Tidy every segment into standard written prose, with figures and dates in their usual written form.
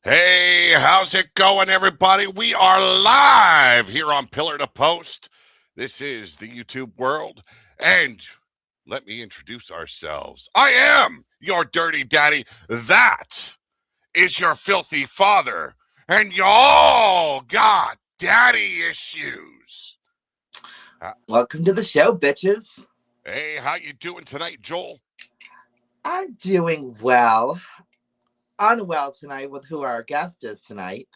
Hey, how's it going, everybody? We are live here on Pillar to Post. This is the YouTube world, and let me introduce ourselves. I am your dirty daddy. That is your filthy father, and y'all got daddy issues. Welcome to the show, bitches. Hey, how you doing tonight, Joel? I'm doing well. Unwell tonight with who our guest is tonight.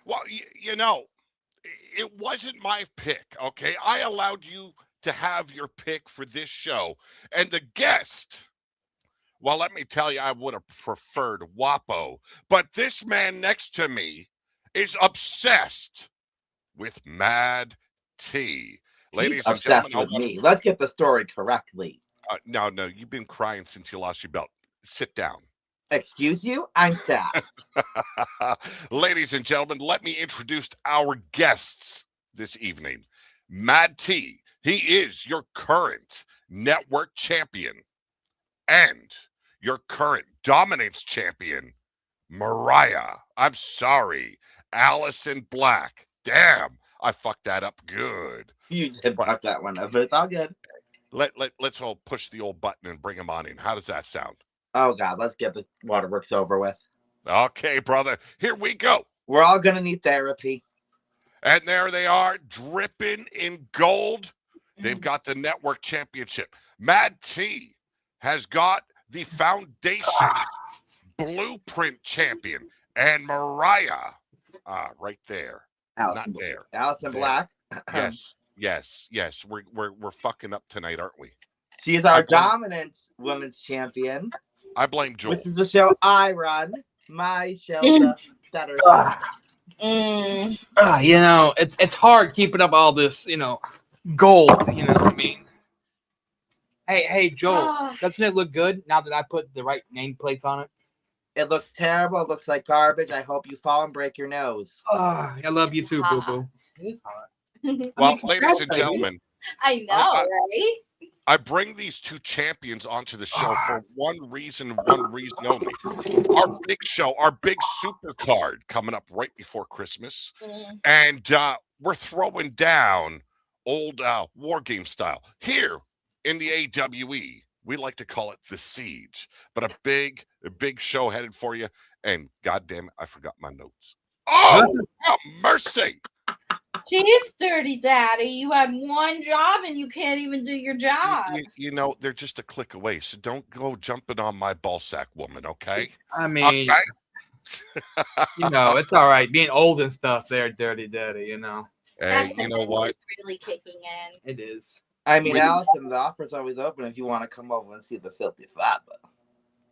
Well, it wasn't my pick, okay? I allowed you to have your pick for this show. And the guest, well, let me tell you, I would have preferred Wapo. But this man next to me is obsessed with Mad T. He's Ladies and gentlemen, obsessed with me. Let's get the story correctly. no, you've been crying since you lost your belt. Sit down. Excuse you? I'm sad. Ladies and gentlemen, let me introduce our guests this evening. Mad T, he is your current network champion and your current dominance champion, Mariah. I'm sorry, Allison Black. Damn, I fucked that up good. You did But fuck that one up, but it's all good. let's all push the old button and bring him on in. How does that sound? Oh god, let's get the waterworks over with. Okay, brother, here we go. We're all gonna need therapy. And there they are, dripping in gold. They've got the network championship. Mad T has got the foundation blueprint champion. And Mariah, right there. Allison, Not there. Allison There. Black. Yes. We're fucking up tonight, aren't we? She is our dominant women's champion. I blame Joel. Which is the show I run. My show, the better show. It's hard keeping up all this, gold. You know what I mean? Hey, Joel, doesn't it look good now that I put the right nameplates on it? It looks terrible. It looks like garbage. I hope you fall and break your nose. I love you too, boo boo. It is hot. Well, ladies and gentlemen, I know, right? I bring these two champions onto the show for one reason only. Our big show, our big super card coming up right before Christmas. And we're throwing down old war game style. Here in the AWE, we like to call it the Siege. But a big show headed for you. And goddamn it, I forgot my notes. Oh mercy. Jeez, dirty daddy, you had one job and you can't even do your job. They're just a click away, so don't go jumping on my ballsack, woman, okay? I mean, it's all right. Being old and stuff there, dirty daddy, Hey, you know what? It's really kicking in. It is. I mean, Allison, the offer's always open if you want to come over and see the filthy father.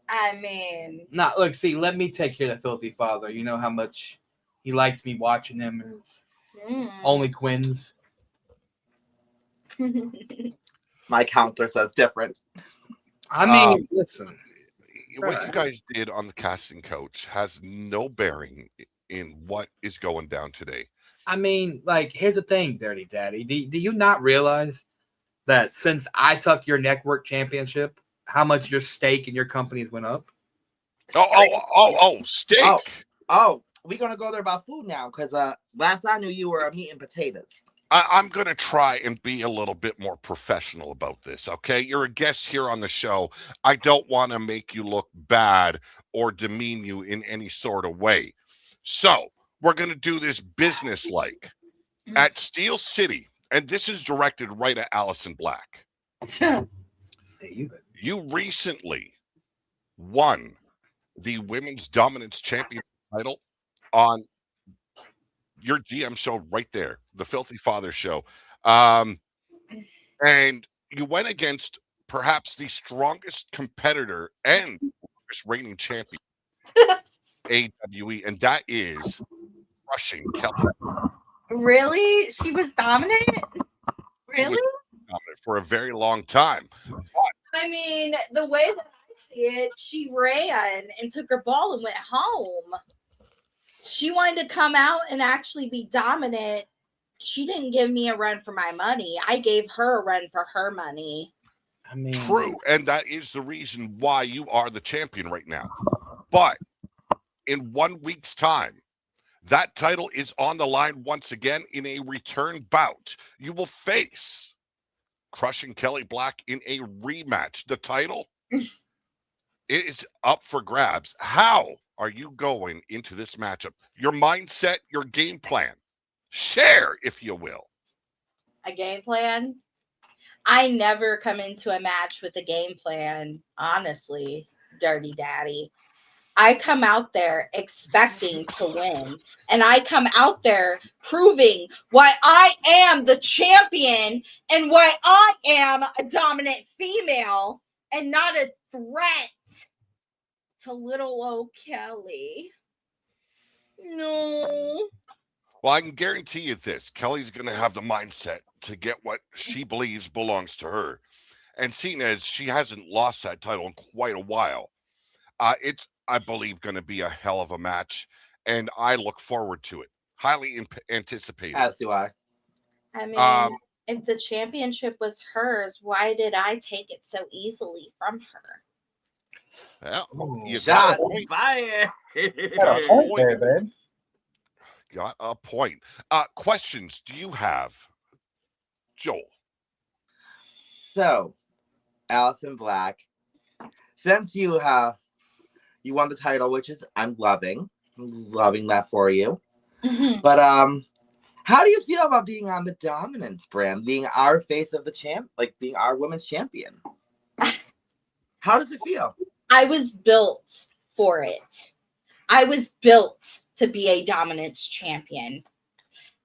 I mean... Look, see, let me take care of the filthy father. You know how much he likes me watching him and only Quins. My counselor says different. I mean, listen. What you guys did on the casting couch has no bearing in what is going down today. I mean, here's the thing, dirty daddy. Do you not realize that since I took your network championship, how much your stake in your companies went up? Steak. We're going to go there about food now because last I knew you were meat and potatoes. I'm going to try and be a little bit more professional about this, okay? You're a guest here on the show. I don't want to make you look bad or demean you in any sort of way. So we're going to do this business-like. At Steel City, and this is directed right at Allison Black. You recently won the Women's Dominance Champion title on your GM show right there, the Filthy Father show. And you went against perhaps the strongest competitor and reigning champion, AWE, and that is Crushing Kelly. Really? She was dominant? Really? Dominant for a very long time. I mean, the way that I see it, she ran and took her ball and went home. She wanted to come out and actually be dominant. She didn't give me a run for my money. I gave her a run for her money. I mean, true, and that is the reason why you are the champion right now. But in 1 week's time. That title is on the line once again in a return bout. You will face Crushing Kelly Black in a rematch. The title is up for grabs. How are you going into this matchup? Your mindset, your game plan. Share, if you will. A game plan? I never come into a match with a game plan, honestly, Dirty Daddy. I come out there expecting to win, and I come out there proving why I am the champion and why I am a dominant female and not a threat to little old Kelly. No. Well, I can guarantee you this. Kelly's going to have the mindset to get what she believes belongs to her. And seeing as she hasn't lost that title in quite a while, it's, I believe, going to be a hell of a match. And I look forward to it. Highly anticipated. As do I. I mean, if the championship was hers, why did I take it so easily from her? Yeah, you Shots got a point. fired. Got a point. There, babe. Got a point. Questions do you have, Joel? So, Allison Black, since you won the title, which is I'm loving that for you. But how do you feel about being on the Dominance brand, being our face of the champ, like being our women's champion? How does it feel? I was built for it. I was built to be a dominance champion.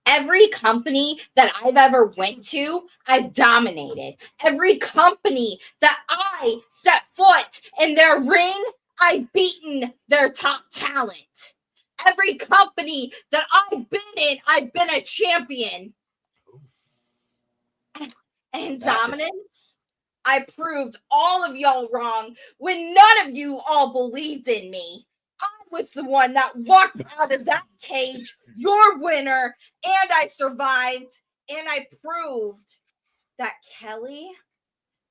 Every company that I've ever went to, I've dominated. Every company that I set foot in their ring, I've beaten their top talent. Every company that I've been in, I've been a champion. And dominance, I proved all of y'all wrong when none of you all believed in me. I was the one that walked out of that cage, your winner, and I survived, and I proved that Kelly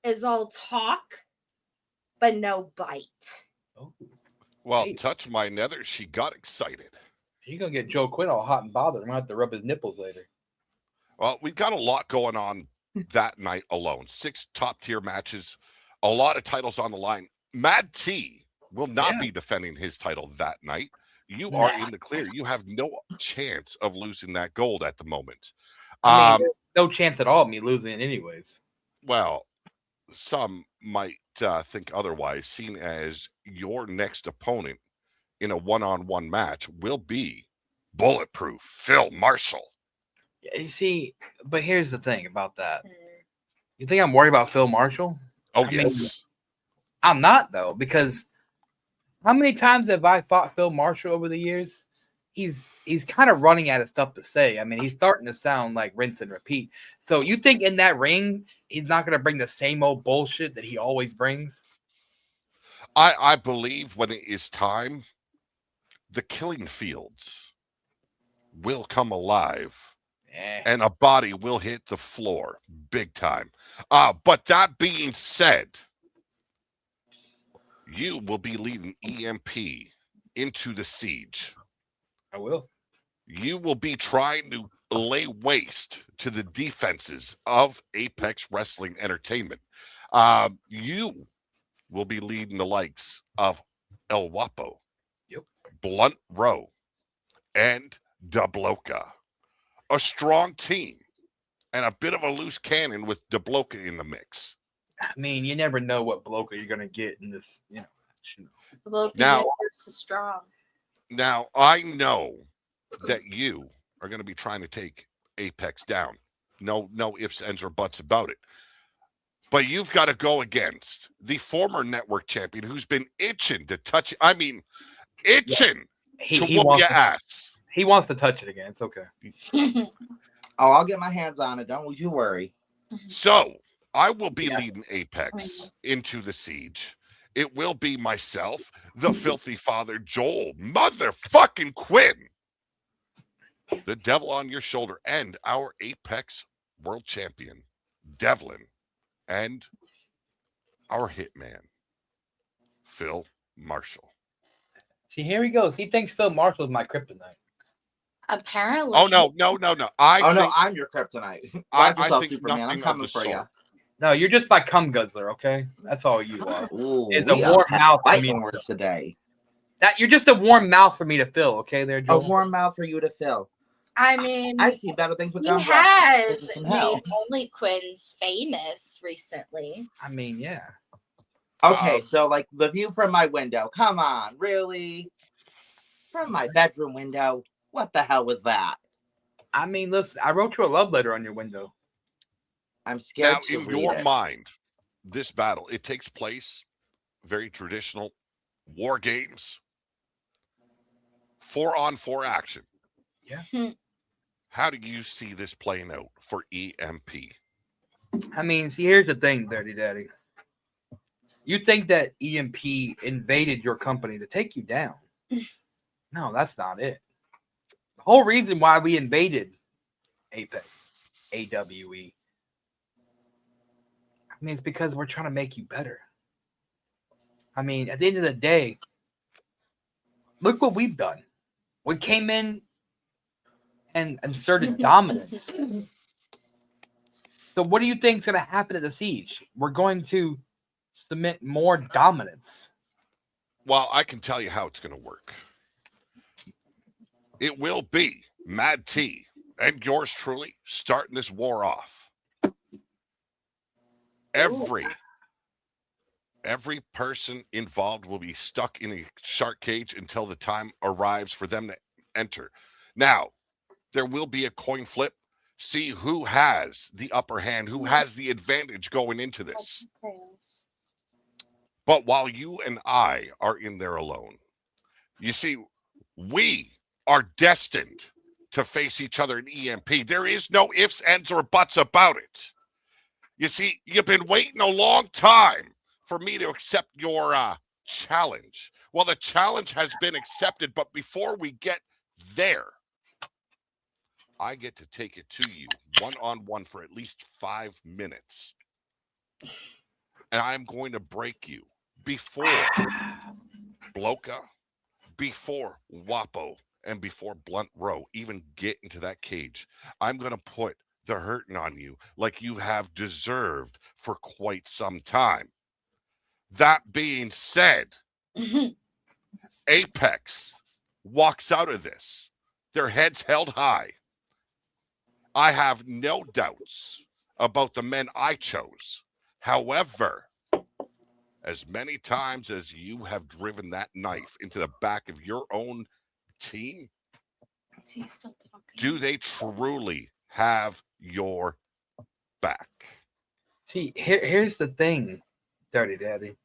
is all talk, but no bite. Oh. Well, Hey. touch my nether. She got excited. You're going to get Joe Quinn all hot and bothered. I'm going to have to rub his nipples later. Well, we've got a lot going on that night alone. 6 top-tier matches, a lot of titles on the line. Mad T will not be defending his title that night. You are in the clear. You have no chance of losing that gold at the moment. I mean, no chance at all of me losing it anyways. Well, some might think otherwise, seeing as your next opponent in a one-on-one match will be Bulletproof Phil Marshall. Yeah, you see, but here's the thing about that. You think I'm worried about Phil Marshall? Oh, I mean, yes. I'm not, though, because how many times have I fought Phil Marshall over the years? He's kind of running out of stuff to say. I mean, he's starting to sound like rinse and repeat. So you think in that ring, he's not going to bring the same old bullshit that he always brings? I believe when it is time, the killing fields will come alive and a body will hit the floor big time. But that being said, you will be leading EMP into the siege. I will. You will be trying to lay waste to the defenses of Apex Wrestling Entertainment. You will be leading the likes of El Guapo, Blunt Row, and Dabloka. A strong team and a bit of a loose cannon with Dabloka in the mix. I mean, you never know what Bloka you're going to get in this, Now, is strong. Now, I know that you are going to be trying to take Apex down. No ifs, ands, or buts about it. But you've got to go against the former network champion who's been itching to touch it. I mean, itching to whoop your ass. He wants to touch it again. It's okay. Oh, I'll get my hands on it. Don't you worry. So, I will be leading Apex into the siege. It will be myself, the filthy father, Joel, motherfucking Quinn, the devil on your shoulder, and our Apex world champion, Devlin, and our hitman, Phil Marshall. See, here he goes. He thinks Phil Marshall's my kryptonite. Apparently. Oh no. I Oh no, think I'm your kryptonite. I Watch yourself, think Superman. I'm nothing of coming the for you. sort. No, you're just my cum guzzler, okay? That's all you are. Ooh, It's a we are warm mouth for me. fighting words today. That you're just a warm mouth for me to fill, okay? There, A Joel. warm mouth for you to fill. I mean, I see better things with he gumdrops. has This is some hell. made Only Quins famous recently. I mean, yeah. Okay, so like the view from my window. Come on, really? From my bedroom window? What the hell was that? I mean, listen, I wrote you a love letter on your window. I'm scared Now, to in read your it. mind, this battle, it takes place very traditional war games, 4-on-4 action. Yeah. How do you see this playing out for EMP? I mean, see, here's the thing, Dirty Daddy. You think that EMP invaded your company to take you down? No, that's not it. The whole reason why we invaded Apex, AWE, I mean, it's because we're trying to make you better. I mean, at the end of the day, look what we've done. We came in and asserted dominance. So what do you think is going to happen at the siege? We're going to submit more dominance. Well, I can tell you how it's going to work. It will be Mad T and yours truly starting this war off. Every person involved will be stuck in a shark cage until the time arrives for them to enter. Now, there will be a coin flip. See who has the upper hand, who has the advantage going into this. But while you and I are in there alone, you see, we are destined to face each other in EMP. There is no ifs, ands, or buts about it. You see, you've been waiting a long time for me to accept your challenge. Well, the challenge has been accepted, but before we get there, I get to take it to you one-on-one for at least 5 minutes. And I'm going to break you before Bloka, before Wapo, and before Blunt Row even get into that cage. I'm going to put the hurting on you like you have deserved for quite some time. That being said, Apex walks out of this, their heads held high. I have no doubts about the men I chose. However, as many times as you have driven that knife into the back of your own team, do they truly have your back? See, here's the thing, Dirty Daddy,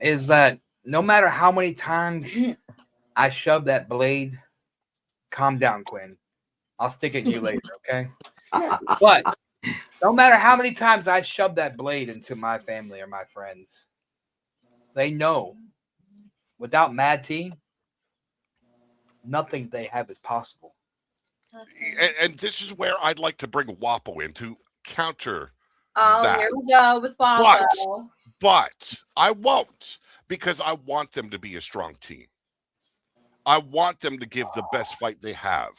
is that no matter how many times I shove that blade, calm down, Quinn. I'll stick it in you later, okay? But no matter how many times I shove that blade into my family or my friends, they know without Mad T, nothing they have is possible. And this is where I'd like to bring Wapo in to counter Oh, that. here we go with Wapo. But I won't, because I want them to be a strong team. I want them to give the best fight they have.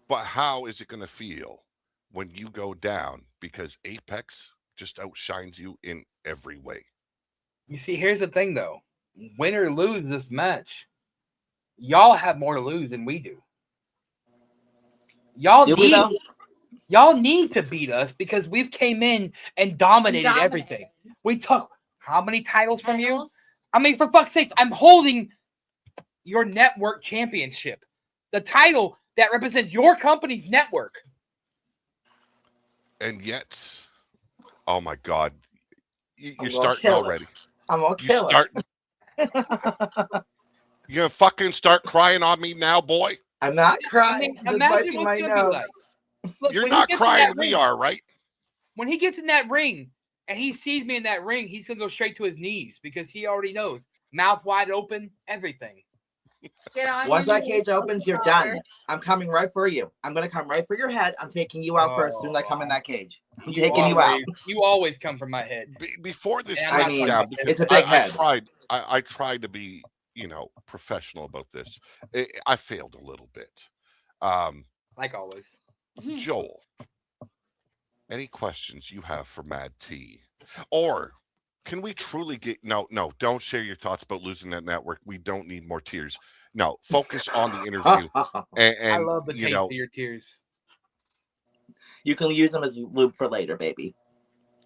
But how is it going to feel when you go down because Apex just outshines you in every way? You see, here's the thing, though. Win or lose this match, y'all have more to lose than we do. Y'all need to beat us because we've came in and dominated everything. We took how many titles from you? I mean, for fuck's sake, I'm holding your network championship. The title that represents your company's network. And yet, oh my God, you're gonna starting kill it. already. I'm gonna kill You gonna fucking start crying on me now, boy? I'm not I crying. mean, I'm just imagine wiping what's my gonna be nose. like. Look, You're when he not gets in crying, that we ring- are, right? When he gets in that ring and he sees me in that ring, he's gonna go straight to his knees because he already knows. Mouth wide open, everything. Get on Once your that knees, cage opens, you're Father. done. I'm coming right for you. I'm gonna come right for your head. I'm taking you out first as soon as I come in that cage. I'm taking you out. You always come from my head. Before this And I breaks mean, down, it's a because big head. I tried to be professional about this. I failed a little bit. Like always. Joel, any questions you have for Mad T? Or can we truly get no, don't share your thoughts about losing that network. We don't need more tears. No, focus on the interview. And I love the taste of your tears. You can use them as lube for later, baby.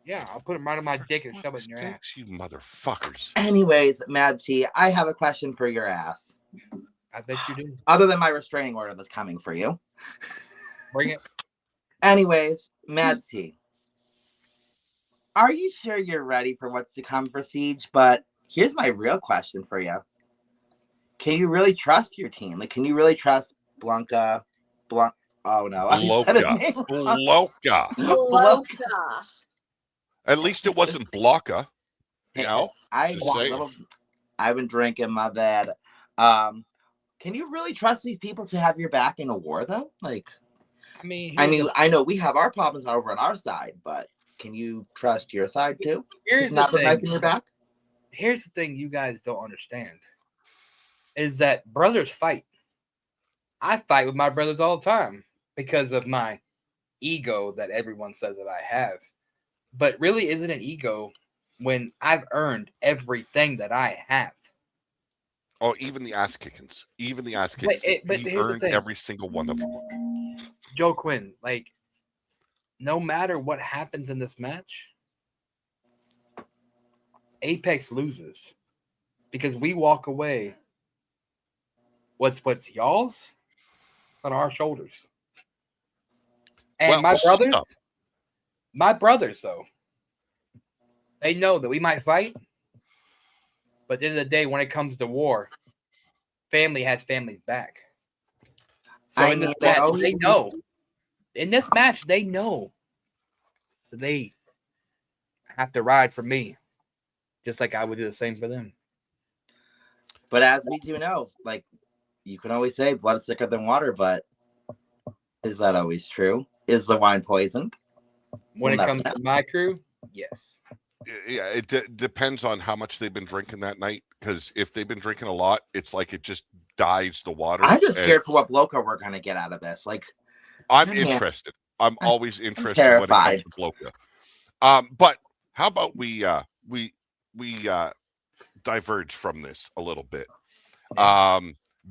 Yeah, I'll put them right on my dick and shove it in your ass. Thanks, you motherfuckers. Anyways, Mad T, I have a question for your ass. I bet you do. Other than my restraining order that's coming for you. Bring it. Anyways, Mad T, are you sure you're ready for what's to come for Siege? But here's my real question for you. Can you really trust your team? Like, can you really trust Blanca? Oh, no. I said his name wrong. Bloka. Bloka. At least it wasn't Blocka. I've Just saying. been drinking, my bad. Can you really trust these people to have your back in a war, though? Like, I know we have our problems over on our side, but can you trust your side too? Here's Not the the knife in thing. your back. Here's the thing you guys don't understand is that brothers fight. I fight with my brothers all the time because of my ego that everyone says that I have. But really isn't an ego when I've earned everything that I have. Oh, even the ass kickings. Even the ass But kickings. but He here's the earned thing. every single one of them. Joe Quinn, like, no matter what happens in this match, Apex loses because we walk away. What's y'all's on our shoulders. And Well, my brothers, though, they know that we might fight, but at the end of the day, when it comes to war, family has family's back. So in this match, they know. In this match, they know that they have to ride for me, just like I would do the same for them. But as we do know, like, you can always say blood is thicker than water, but is that always true? Is the wine poisoned? When it comes to my crew, yes. Yeah, it depends on how much they've been drinking that night. Because if they've been drinking a lot, it's like it just dyes the water. I'm just scared for what Bloka we're gonna get out of this. Like, I'm Man. interested. I'm always interested when it comes to Bloka. But how about we diverge from this a little bit.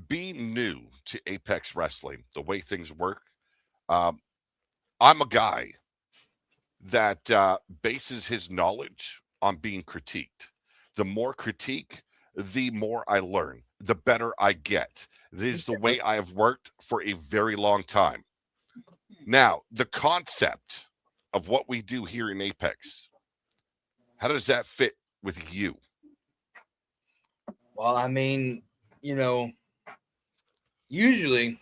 Being new to Apex Wrestling, the way things work, I'm a guy that bases his knowledge on being critiqued. The more critique, the more I learn, the better I get. This is the way I have worked for a very long time. Now, the concept of what we do here in Apex, how does that fit with you? Well, I mean, usually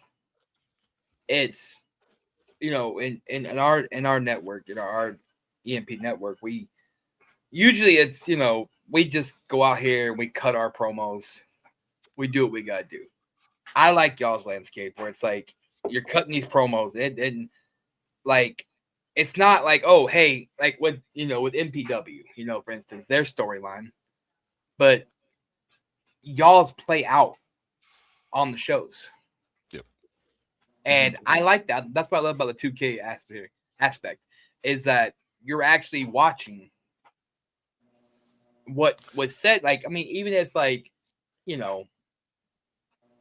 it's, in our network, our EMP network, we usually it's, we just go out here and we cut our promos. We do what we gotta do. I like y'all's landscape where it's like you're cutting these promos and like it's not like, oh, hey, like with MPW, for instance, their storyline, but y'all's play out on the shows. Yep. And I like that. That's what I love about the 2K aspect is that you're actually watching what was said. Like, I mean, even if like,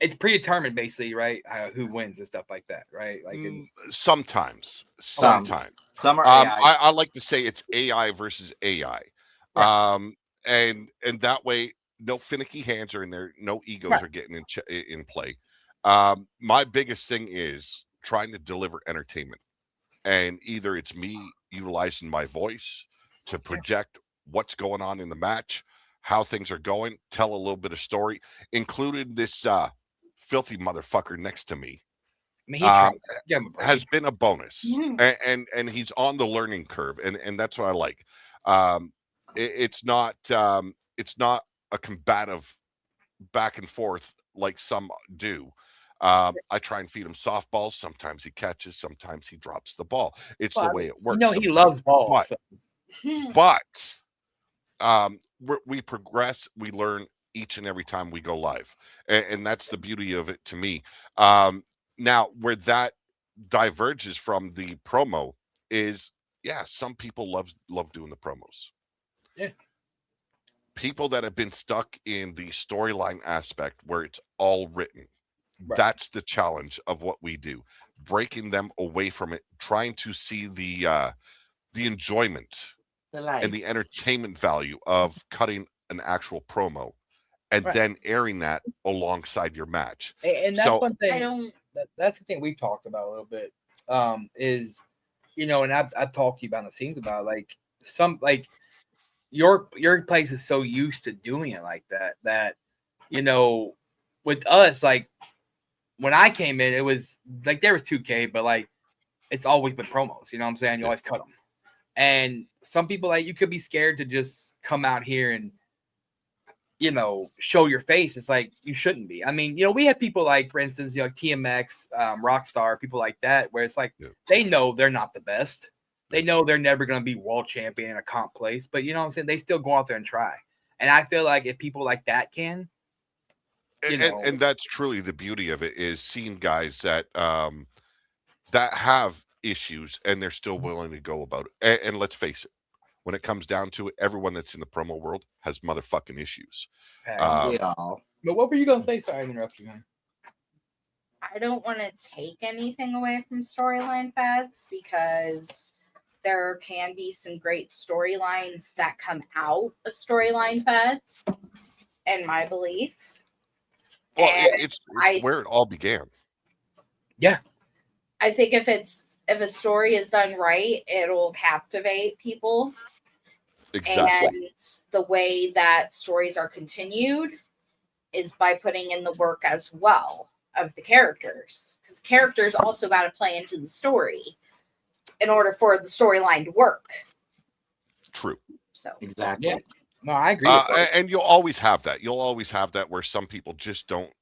it's predetermined basically, right? Who wins and stuff like that, right? Like sometimes. Some are AI. I like to say it's AI versus AI. Right. And that way, no finicky hands are in there. No egos are getting in play. My biggest thing is trying to deliver entertainment. And either it's me utilizing my voice to project what's going on in the match, how things are going, tell a little bit of story, including this filthy motherfucker next to me. I mean, has been a bonus. And he's on the learning curve, and that's what I like. It's not a combative back and forth like some do. I try and feed him softballs. Sometimes he catches, sometimes he drops the ball. It's the way it works. He loves balls. But we progress, we learn, each and every time we go live, and that's the beauty of it to me. Now, where that diverges from the promo is, yeah, some people love doing the promos. Yeah. People that have been stuck in the storyline aspect where it's all written, Right. that's the challenge of what we do, breaking them away from it, trying to see the enjoyment The light. and the entertainment value of cutting an actual promo and Right. then airing that alongside your match. And that's So- one thing. I don't. That's the thing we've talked about a little bit. Is, you know, and I've talked to you behind the scenes about, like, some, like, your place is so used to doing it like that, you know, with us, like, when I came in, it was like there was 2K, but like it's always been promos. You know what I'm saying? You always cut them. And some people, like, you could be scared to just come out here and, you know, show your face. It's like you shouldn't be. I mean, you know, we have people like, for instance, you know, TMX, Rockstar, people like that, where it's like they know they're not the best. They know they're never going to be world champion in a comp place, but you know what I'm saying? They still go out there and try. And I feel like if people like that can, you know, and that's truly the beauty of it, is seeing guys that that have issues and they're still willing to go about it. And let's face it, when it comes down to it, everyone that's in the promo world has motherfucking issues. We all. but what were you going to say? Sorry, I interrupted you, man. I don't want to take anything away from storyline fads, because there can be some great storylines that come out of storyline fads, in my belief. Well, And it's I- where it all began. I think if a story is done right, it'll captivate people. Exactly. And the way that stories are continued is by putting in the work as well of the characters, because characters also got to play into the story in order for the storyline to work. True. So Exactly. Yeah. No, I agree. With that. And you'll always have that. You'll always have that where some people just don't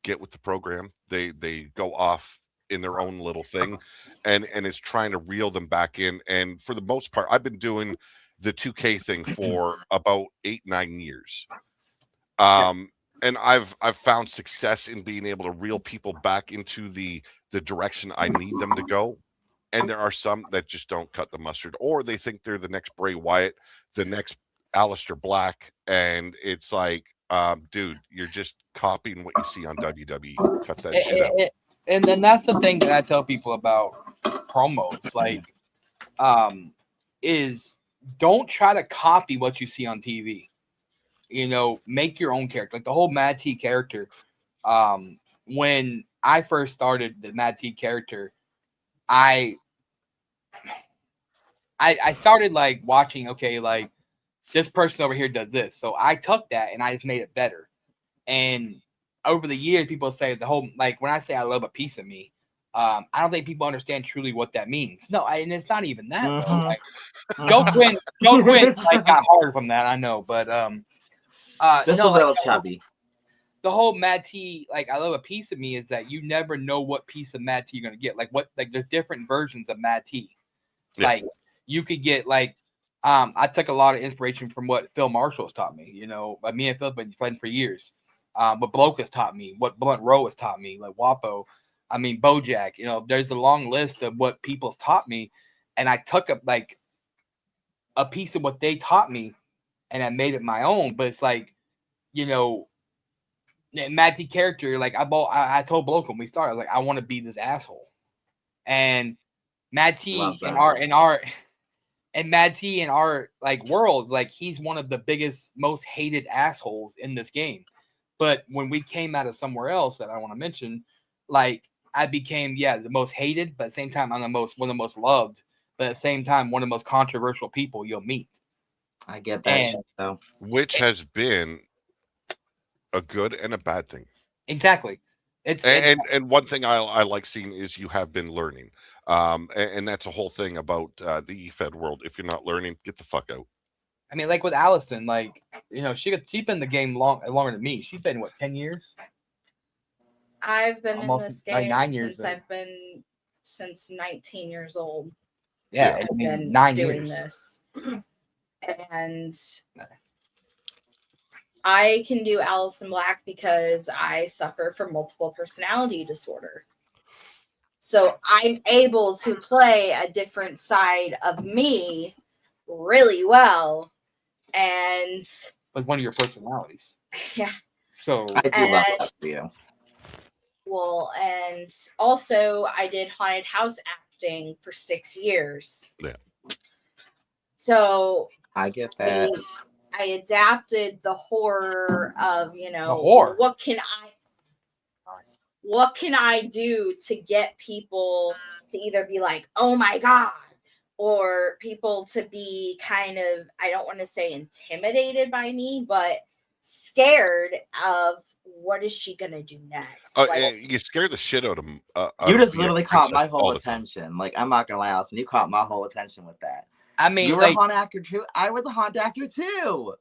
get with the program. They go off in their own little thing, and it's trying to reel them back in. And for the most part, I've been doing the 2K thing for about 8-9 years. And I've found success in being able to reel people back into the direction I need them to go. And there are some that just don't cut the mustard, or they think they're the next Bray Wyatt, the next Aleister Black, and it's like, dude, you're just copying what you see on WWE. Cut that shit out. And then that's the thing that I tell people about promos, like, is don't try to copy what you see on TV. You know, make your own character. Like the whole Mad T character. When I first started the Mad T character, I started like watching, okay, like this person over here does this. So I took that and I just made it better. And over the years, people say the whole, like when I say I love a piece of me, I don't think people understand truly what that means. No, and it's not even that. Though. Mhm. Like, Joe Quinn like got hard from that, I know, but Just no, a little like, chubby. the whole Mad T, like I love a piece of me, is that you never know what piece of Mad T you're gonna get. Like there's different versions of Mad T. Yeah. Like you could get like, I took a lot of inspiration from what Phil Marshall has taught me. You know, me and Phil have been friends for years. What Bloke has taught me, what Blunt Rowe has taught me, like Wapo. I mean, Bojack. You know, there's a long list of what people's taught me, and I took a piece of what they taught me, and I made it my own. But it's like, you know, Mad T character, like I told Bloke when we started, I was like, I want to be this asshole. And Mad T Love in that. Mad T in our like world, like he's one of the biggest, most hated assholes in this game. But when we came out of somewhere else that I want to mention, like I became, the most hated, but at the same time, I'm one of the most loved, but at the same time, one of the most controversial people you'll meet. I get that And- shit, though. Which has been a good and a bad thing. Exactly. It's And one thing I like seeing is you have been learning. And that's a whole thing about the eFed world. If you're not learning, get the fuck out. I mean, like with Allison, like, you know, she's been in the game longer than me. She's been, what, 10 years? I've been Almost, in this like, game 9 years since then. I've been since 19 years old. Yeah, Yeah. I mean, Been 9 doing years. this. And I can do Allison Black because I suffer from multiple personality disorder. So I'm able to play a different side of me really well. And With one of your personalities. yeah. So I do love that for you. Well, and also I did haunted house acting for 6 years. Yeah. I So get that. I adapted the horror of, the horror. what can I do to get people to either be like, oh my God, or people to be kind of, I don't want to say intimidated by me, but scared of what is she going to do next? You scare the shit out of them. You just literally caught my whole attention. Like, I'm not gonna lie, Allison, you caught my whole attention with that. I mean, You were a haunt actor too. I was a haunt actor too.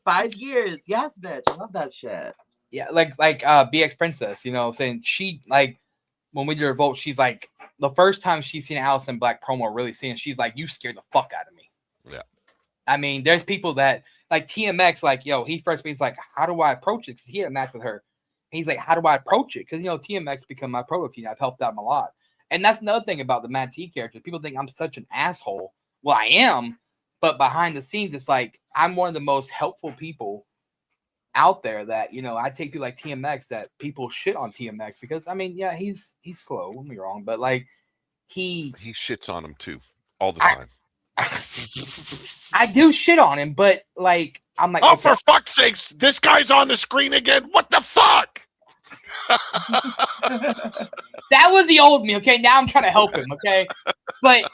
5 years. Yes, bitch. I love that shit. Yeah, like BX Princess, saying she, like, when we did Revolt, she's like, the first time she's seen Allison Black promo, really seeing, she's like, you scared the fuck out of me. Yeah. I mean, there's people that, like TMX, like, he first means like, how do I approach it? Because he had a match with her. And he's like, how do I approach it? Because, TMX become my pro team. I've helped out him a lot. And that's another thing about the Matt T character. People think I'm such an asshole. Well, I am. But behind the scenes, it's like, I'm one of the most helpful people out there that, I take people like TMX that people shit on TMX because, I mean, yeah, he's slow. Don't get me wrong. But, like, he shits on him, too, all the time. I do shit on him, but, like, I'm like, oh, okay. For fuck's sakes, this guy's on the screen again. What the fuck? That was the old me, okay? Now I'm trying to help him, okay? But,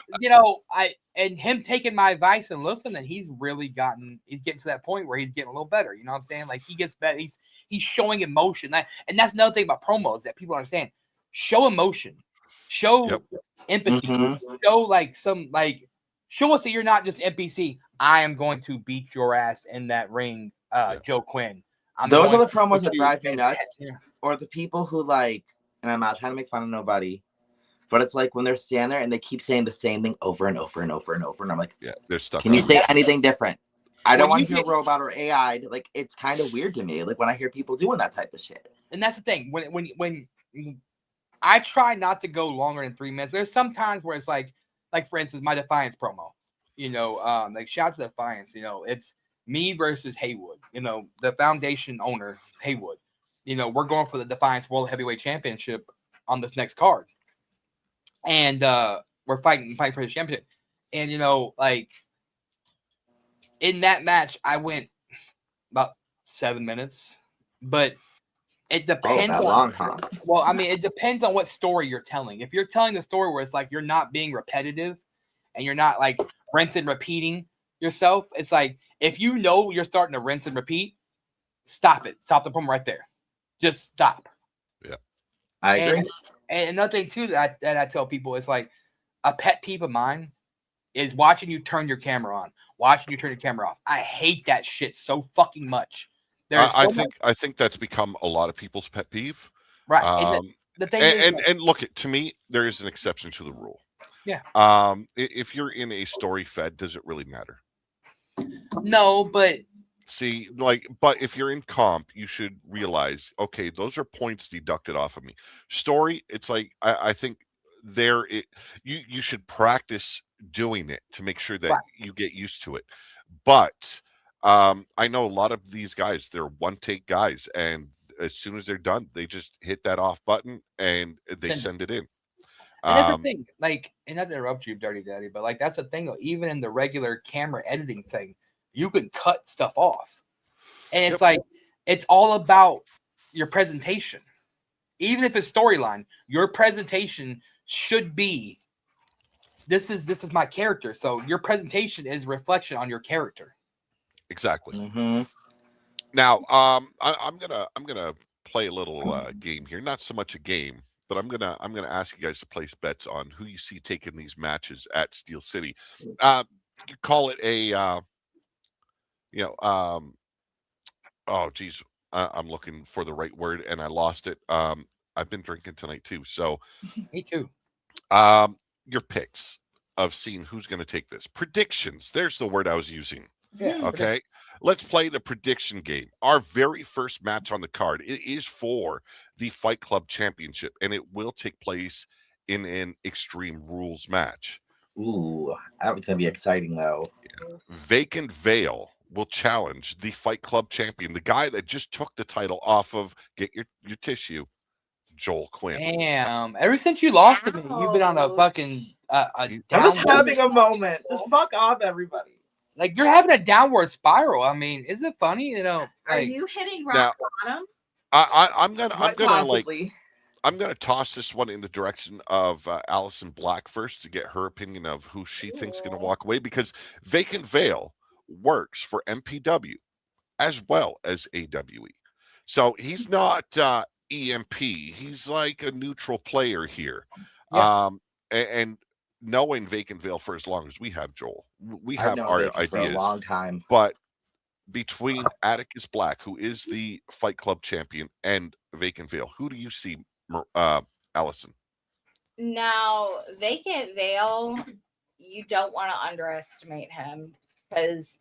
and him taking my advice and listening, he's getting to that point where he's getting a little better. You know what I'm saying? Like, he gets better. He's showing emotion. And that's another thing about promos that people understand. Show emotion. Show empathy. Mm-hmm. Show, like, show us that you're not just NPC. I am going to beat your ass in that ring, Joe Quinn. Those are the promos that drive me nuts. Yeah. Or the people who, like, and I'm not trying to make fun of nobody, but it's like when they're standing there and they keep saying the same thing over and over and over and over. And I'm like, yeah, they're stuck. Can you say anything different? I don't want to hear robot or AI. Like, it's kind of weird to me. Like, when I hear people doing that type of shit. And that's the thing. When I try not to go longer than 3 minutes. There's some times where it's like for instance, my Defiance promo. Like shout out to Defiance. It's me versus Haywood. The foundation owner Haywood. We're going for the Defiance World Heavyweight Championship on this next card, and we're fighting for the championship. And like in that match, I went about 7 minutes, but it depends. Well, I mean, it depends on what story you're telling. If you're telling the story where it's like you're not being repetitive and you're not like rinse and repeating yourself, it's like if you're starting to rinse and repeat, stop it. Stop the promo right there. Just stop. Yeah, I agree. And another thing too that I tell people is like a pet peeve of mine is watching you turn your camera on, watching you turn your camera off. I hate that shit so fucking much. I think that's become a lot of people's pet peeve. Right. The thing is, and look, to me, there is an exception to the rule. Yeah. If you're in a story fed, does it really matter? No, but see, but if you're in comp, you should realize, okay, those are points deducted off of me. Story, it's like I think you should practice doing it to make sure that you get used to it. But I know a lot of these guys, they're one take guys, and as soon as they're done, they just hit that off button and they send it in. And that's the thing, like, and not to interrupt you, Dirty Daddy, but like that's the thing though, even in the regular camera editing thing, you can cut stuff off. And it's like it's all about your presentation. Even if it's storyline, your presentation should be this is my character. So your presentation is reflection on your character. Exactly. Mm-hmm. Now, I'm gonna play a little game here. Not so much a game, but I'm gonna ask you guys to place bets on who you see taking these matches at Steel City. You call it a, oh geez, I'm looking for the right word and I lost it. I've been drinking tonight too, so me too. Your picks of seeing who's going to take this. Predictions. There's the word I was using. Yeah. Okay. let's play the prediction game. Our very first match on the card, it is for the Fight Club Championship, and it will take place in an Extreme Rules match. Ooh, that was gonna be exciting though. Vacant Veil will challenge the Fight Club champion, the guy that just took the title off of, get your tissue, Joel Quinn. Damn. Ever since you lost to me, you've been on a fucking a I was downward. having a moment. Just fuck off, everybody. Like you're having a downward spiral. I mean, isn't it funny? You know, Are like you hitting Now- rock bottom? I'm gonna Quite like possibly. I'm gonna toss this one in the direction of Allison Black first to get her opinion of who she thinks is gonna Ooh. walk away, because Vacant Veil works for MPW as well as AWE, so he's not EMP. He's like a neutral player here. Yeah. And knowing Vacant Veil for as long as we have, Joel, we I've have known our Vacant for a ideas. long time. But between Atticus Black, who is the Fight Club champion, and Vacant Veil, who do you see, Allison? Now, Vacant Veil, you don't want to underestimate him because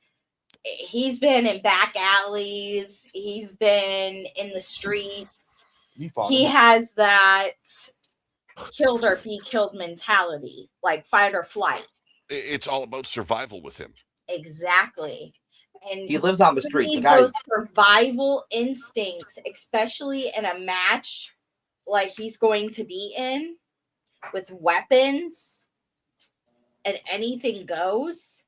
he's been in back alleys, he's been in the streets. you fought He him. has that killed or be killed mentality, like fight or flight. It's all about survival with him. Exactly. And He lives on the you streets. The need guy those survival instincts, especially in a match like he's going to be in with weapons and anything goes.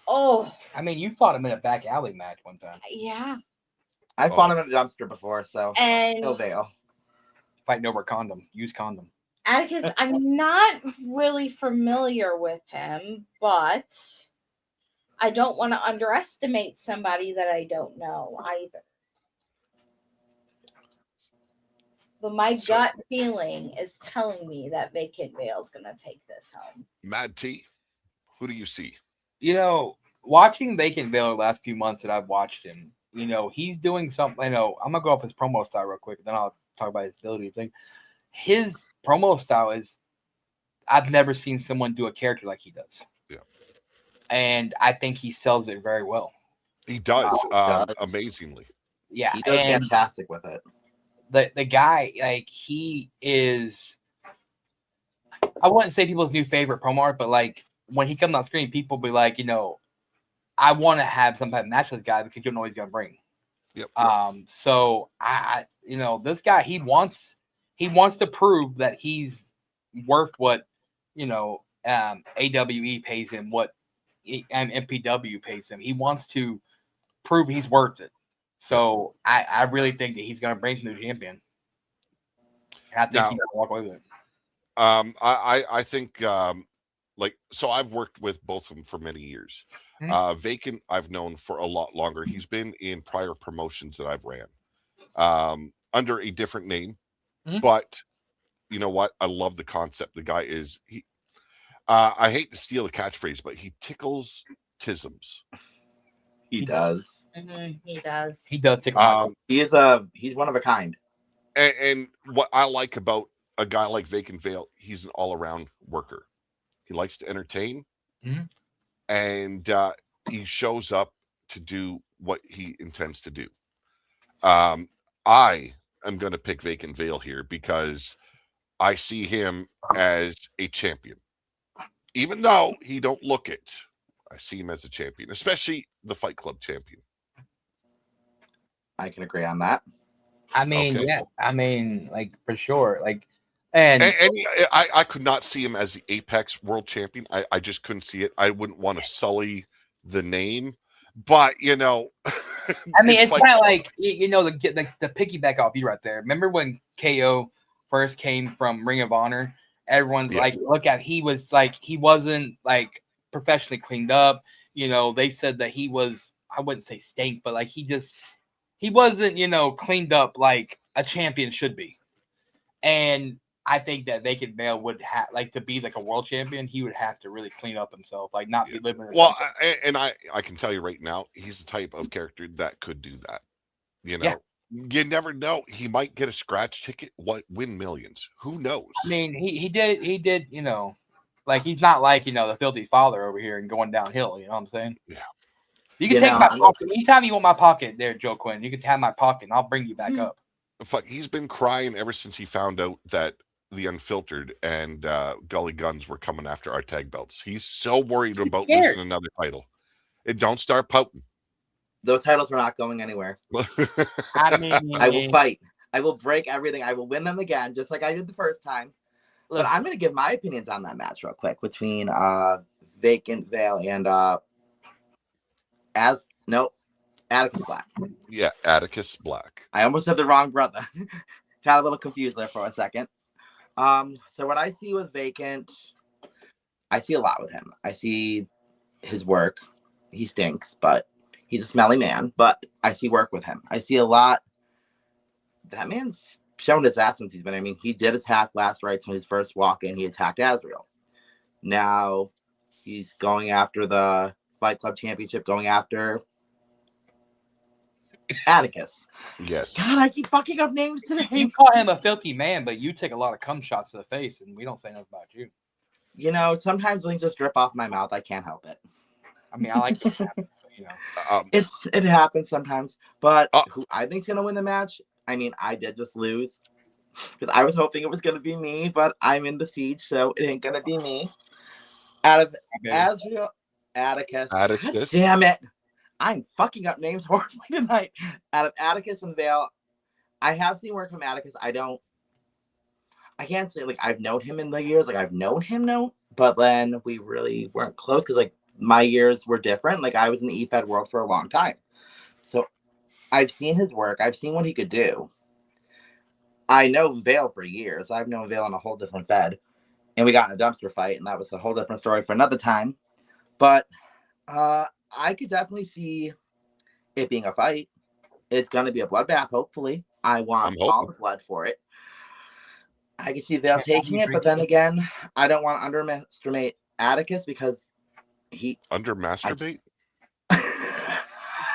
Oh, I mean, you fought him in a back alley match one time. yeah. I fought him in a dumpster before, so And no Vale. Fighting over condom. Use condom. Atticus, I'm not really familiar with him, but I don't want to underestimate somebody that I don't know either. But my So- gut feeling is telling me that Vacant Veil is going to take this home. Mad T, who do you see? You know, watching Vacant Veil the last few months that I've watched him, you know, he's doing something. I know I'm gonna go off his promo style real quick, then I'll talk about his ability thing. His promo style is, I've never seen someone do a character like he does. Yeah. And I think he sells it very well. He does, Wow, he does. amazingly. Yeah. He does and fantastic with it. the guy, like, he is, I wouldn't say people's new favorite promo art, but like when he comes on screen, people be like, you know, I want to have some type of match with this guy because you don't know what he's gonna bring. Yep. So I you know, this guy, he wants to prove that he's worth what, you know, AWE pays him, what MPW pays him. He wants to prove he's worth it. So I really think that he's gonna bring the new champion. And I think Now- he's gonna walk away with it. I think like, so I've worked with both of them for many years. Vacant I've known for a lot longer. He's been in prior promotions that I've ran under a different name, Mhm. but you know what? I love the concept. The guy is I hate to steal the catchphrase, but he tickles tisms. He does. He does. He does take my He's one of a kind. And what I like about a guy like Vacant Veil, he's an all-around worker. He likes to entertain, Mhm. and he shows up to do what he intends to do. I am going to pick Vacant Veil here because I see him as a champion. Even though he don't look it, I see him as a champion, especially the Fight Club champion. I can agree on that. I mean, Okay. yeah, I mean, like, for sure. Like, and I could not see him as the Apex World Champion. I just couldn't see it. I wouldn't want to sully the name, but you know, I mean, it's Fight kind of Club. like, you know, the piggyback off you right there. Remember when KO first came from Ring of Honor? Everyone's Yes. like, look at, he was like, he wasn't like professionally cleaned up. You know, they said that he was, I wouldn't say stink, but like he wasn't, you know, cleaned up like a champion should be. And I think that Vacant Veil would have, like, to be like a world champion, he would have to really clean up himself, like not be living. in Well, a- I can tell you right now, he's the type of character that could do that. You know, Yeah. you never know. He might get a scratch ticket, win millions. Who knows? I mean, he did, you know, like he's not like, you know, the filthy father over here and going downhill. You know what I'm saying? You can You take know, my I'm- pocket anytime you want my pocket. There, Joe Quinn. You can have my pocket, and I'll bring you back up. Fuck, he's been crying ever since he found out that the Unfiltered and Gully Guns were coming after our tag belts. He's so worried about scared. losing another title. It don't start pouting. Those titles are not going anywhere. I mean, I will fight. I will break everything. I will win them again, just like I did the first time. But I'm going to give my opinions on that match real quick between Vacant Veil and Atticus Black. Yeah, Atticus Black. I almost said the wrong brother. Got a little confused there for a second. So what I see with Vacant, I see a lot with him. I see his work. He stinks, but he's a smelly man. But I see work with him. I see a lot. That man's shown his ass since he's been. I mean, he did attack last rights when his first walk in. He attacked Azrael. Now he's going after the Fight Club Championship, going after Atticus. Yes. God, I keep fucking up names today. you call him a filthy man, but you take a lot of cum shots to the face, and we don't say nothing about you. You know, sometimes things just drip off my mouth. I can't help it. I mean, I like it, but, you know. It happens sometimes. But Oh. who I think's gonna win the match? I mean, I did just lose because I was hoping it was gonna be me, but I'm in the siege, so it ain't gonna be me. Out of Okay. Azrael, Atticus. Atticus. God damn it! I'm fucking up names horribly tonight. Out of Atticus and Vale, I have seen work from Atticus. I can't say like I've known him in the years, like I've known him, but then we really weren't close because like my years were different. Like I was in the EFED world for a long time, so I've seen his work. I've seen what he could do. I know Vale for years. I've known Vale on a whole different bed, and we got in a dumpster fight, and that was a whole different story for another time. But I could definitely see it being a fight. It's going to be a bloodbath, hopefully. I want all the blood for it. I can see Vale taking it, but then again, I don't want to underestimate Atticus because he... Under-masturbate?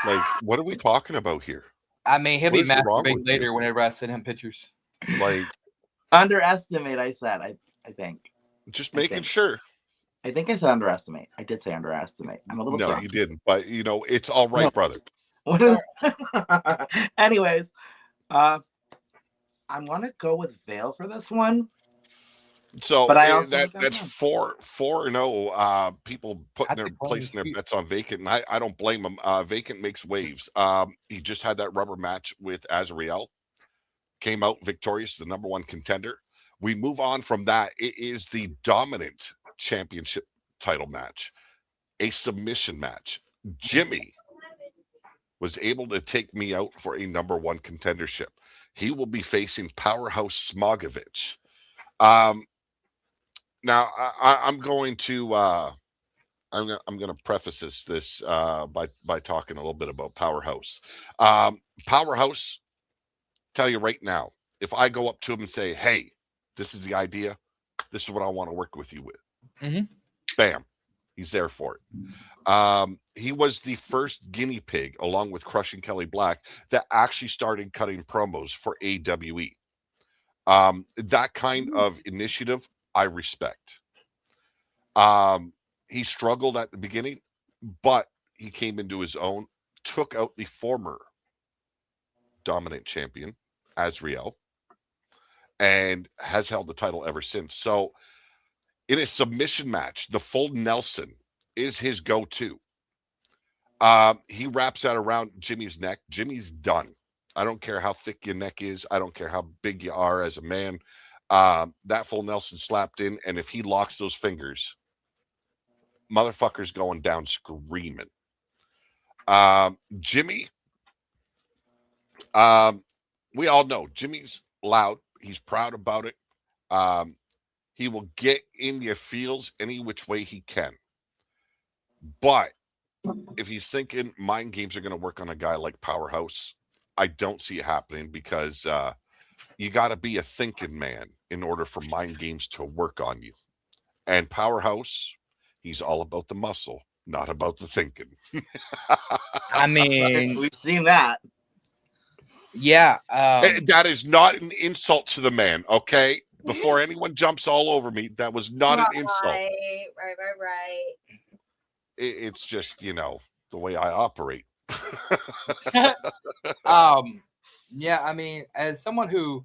Like, what are we talking about here? I mean, he'll be What is wrong masturbating with later you? whenever I send him pictures. Like, Underestimate, I said. I think. just making sure. I think I said underestimate. I did say underestimate. I'm a little No, drunk. you didn't. But, you know, it's all right, No. brother. Anyways, I'm gonna go with Vale for this one. So But I also that's think I'm 4-0. People That's a placing their clean bets on Vacant, and I don't blame them. Vacant makes waves. He just had that rubber match with Azrael, came out victorious, the number one contender. We move on from that. It is the dominant championship title match, a submission match. Jimmy was able to take me out for a number one contendership. He will be facing Powerhouse Smogovich. Now I'm going to I'm going to preface this by talking a little bit about Powerhouse. Powerhouse, tell you right now, if I go up to him and say, "Hey, this is the idea. This is what I want to work with you with," bam, he's there for it. He was the first guinea pig, along with Crushing Kelly Black, that actually started cutting promos for AWE. That kind of initiative, I respect. He struggled at the beginning, but he came into his own, took out the former dominant champion, Azrael, and has held the title ever since. So in a submission match, the full Nelson is his go-to. He wraps that around Jimmy's neck. Jimmy's done. I don't care how thick your neck is. I don't care how big you are as a man. That full Nelson slapped in, and if he locks those fingers, motherfucker's going down screaming. Jimmy, we all know Jimmy's loud. He's proud about it. He will get in your feels any which way he can. But if he's thinking mind games are going to work on a guy like Powerhouse, I don't see it happening because you got to be a thinking man in order for mind games to work on you. And Powerhouse, he's all about the muscle, not about the thinking. I mean, We've seen that. yeah. That is not an insult to the man, okay? Before anyone jumps all over me, that was not an insult. Right. It's just, you know, the way I operate. Yeah, I mean, as someone who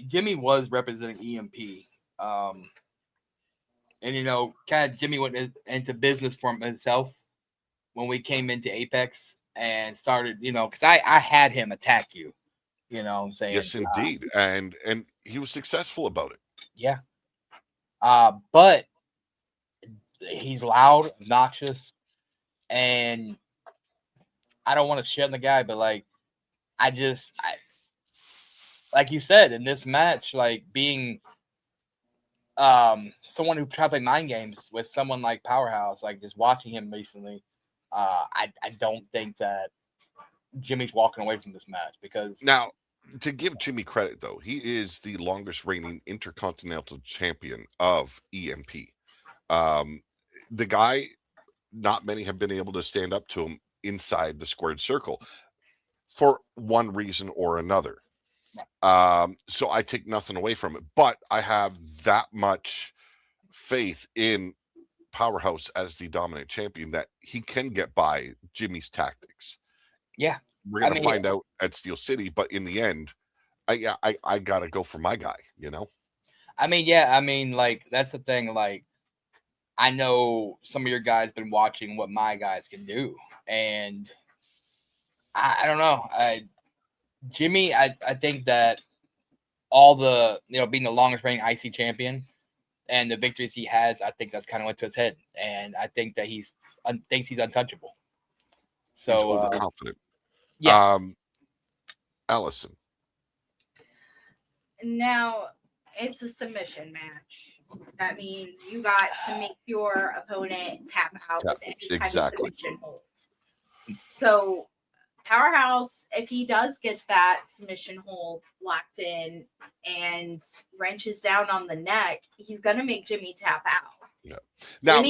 Jimmy was representing EMP, and kind of Jimmy went into business for himself when we came into Apex and started, because I had him attack you, what I'm saying? Yes, indeed, and he was successful about it. Yeah. But he's loud, obnoxious, and I don't want to shit on the guy, but like you said, in this match, like being someone who tried to play mind games with someone like Powerhouse, like just watching him recently, I don't think that Jimmy's walking away from this match, because Now, to give Jimmy credit, though, he is the longest reigning intercontinental champion of EMP. The guy, not many have been able to stand up to him inside the squared circle for one reason or another. So I take nothing away from it, but I have that much faith in Powerhouse as the dominant champion that he can get by Jimmy's tactics. Yeah. We're gonna find out at Steel City, but in the end, I gotta go for my guy, like that's the thing. Like, I know some of your guys been watching what my guys can do, and I don't know. Jimmy, I think that all the being the longest reigning IC champion and the victories he has, I think that's kind of went to his head, and I think that he thinks he's untouchable. So he's overconfident. Yeah. Allison. Now, it's a submission match. That means you got to make your opponent tap out with any kind of submission hold. So, Powerhouse, if he does get that submission hold locked in and wrenches down on the neck, he's going to make Jimmy tap out. Yeah. Now,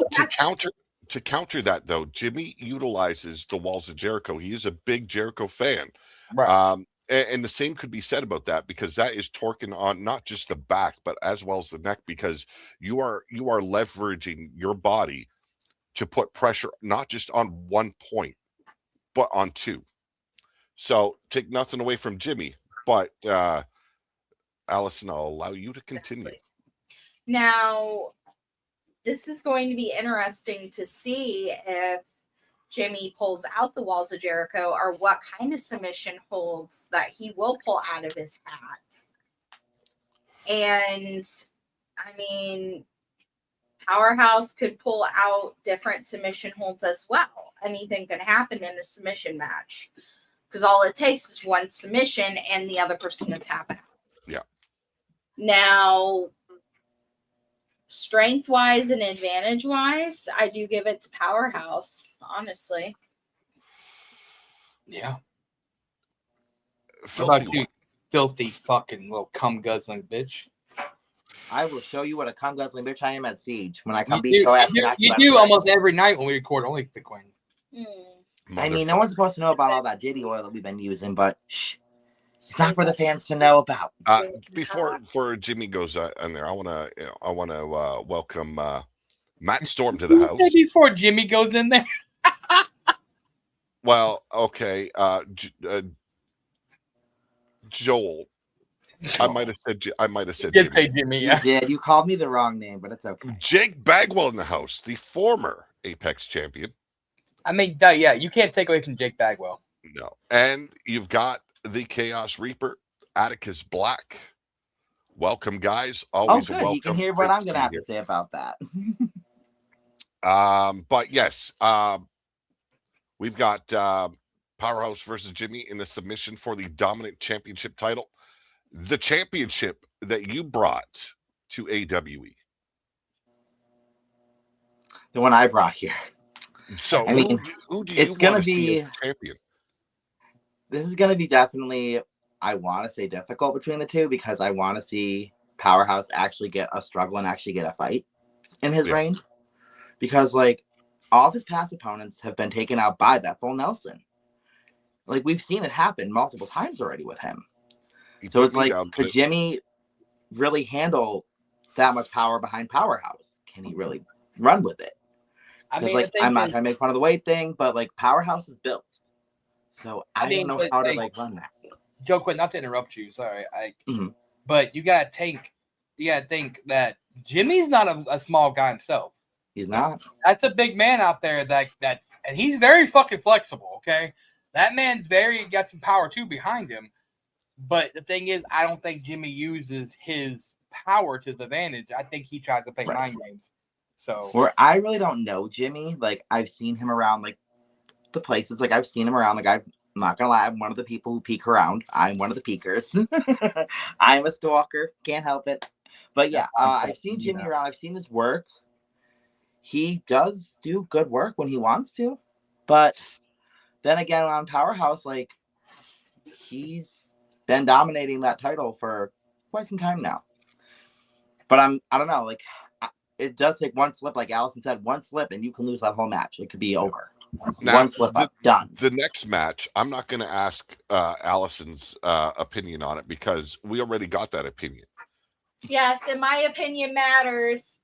to counter that, though, Jimmy utilizes the Walls of Jericho. He is a big Jericho fan. Right. And the same could be said about that, because that is torquing on not just the back, but as well as the neck, because you are leveraging your body to put pressure not just on one point, but on two. So take nothing away from Jimmy, but Allison, I'll allow you to continue. Now, this is going to be interesting to see if Jimmy pulls out the Walls of Jericho, or what kind of submission holds that he will pull out of his hat. And I mean, Powerhouse could pull out different submission holds as well. Anything can happen in a submission match, because all it takes is one submission and the other person to tap out. Yeah. Now, strength-wise and advantage-wise, I do give it to Powerhouse, honestly. Yeah. What about you, filthy fucking little cum guzzling bitch? I will show you what a cum guzzling bitch I am at Siege when I come beat your ass. You do almost every night when we record Only the Queen. I mean, no one's supposed to know about all that Diddy oil that we've been using, but shh. It's not for the fans to know about. Before Jimmy goes in there, I want to welcome Matt Storm to the house. Before Jimmy goes in there. Well, okay, Joel. I might have said. You did say Jimmy. Yeah. You did. You called me the wrong name, but it's okay. Jake Bagwell in the house, the former Apex champion. I mean, yeah, you can't take away from Jake Bagwell. No, and you've got the Chaos Reaper, Atticus Black. Welcome, guys. Always welcome. You can hear what I'm going to have to say about that. But yes, we've got Powerhouse versus Jimmy in the submission for the dominant championship title, the championship that you brought to AWE. The one I brought here. So, I mean, who do you want to see as champion? This is going to be definitely, I want to say, difficult between the two, because I want to see Powerhouse actually get a struggle and actually get a fight in his reign. Because, like, all of his past opponents have been taken out by that full Nelson. Like, we've seen it happen multiple times already with him. So it's like, could Jimmy really handle that much power behind Powerhouse? Can he really run with it? I Because mean, the like thing I'm not is, gonna make fun of the weight thing, but like Powerhouse is built, so I don't know but, how to like, like run that. Joe, quit. Not to interrupt you. Sorry, Mhm. but you gotta think that Jimmy's not a small guy himself. He's not. That's a big man out there. And he's very fucking flexible. Okay, that man's got some power too behind him. But the thing is, I don't think Jimmy uses his power to his advantage. I think he tries to play Right. mind games. So Where I really don't know Jimmy. Like I've seen him around like the places. Like I've seen him around. Like I'm not gonna lie, I'm one of the people who peek around. I'm one of the peekers. I'm a stalker. Can't help it. But yeah, I've seen Jimmy around. I've seen his work. He does do good work when he wants to, but then again on Powerhouse, like he's been dominating that title for quite some time now. But I don't know, like it does take one slip, like Allison said, one slip and you can lose that whole match. It could be over. Now, One slip up, done. The next match, I'm not going to ask Allison's opinion on it because we already got that opinion. Yes, and my opinion matters.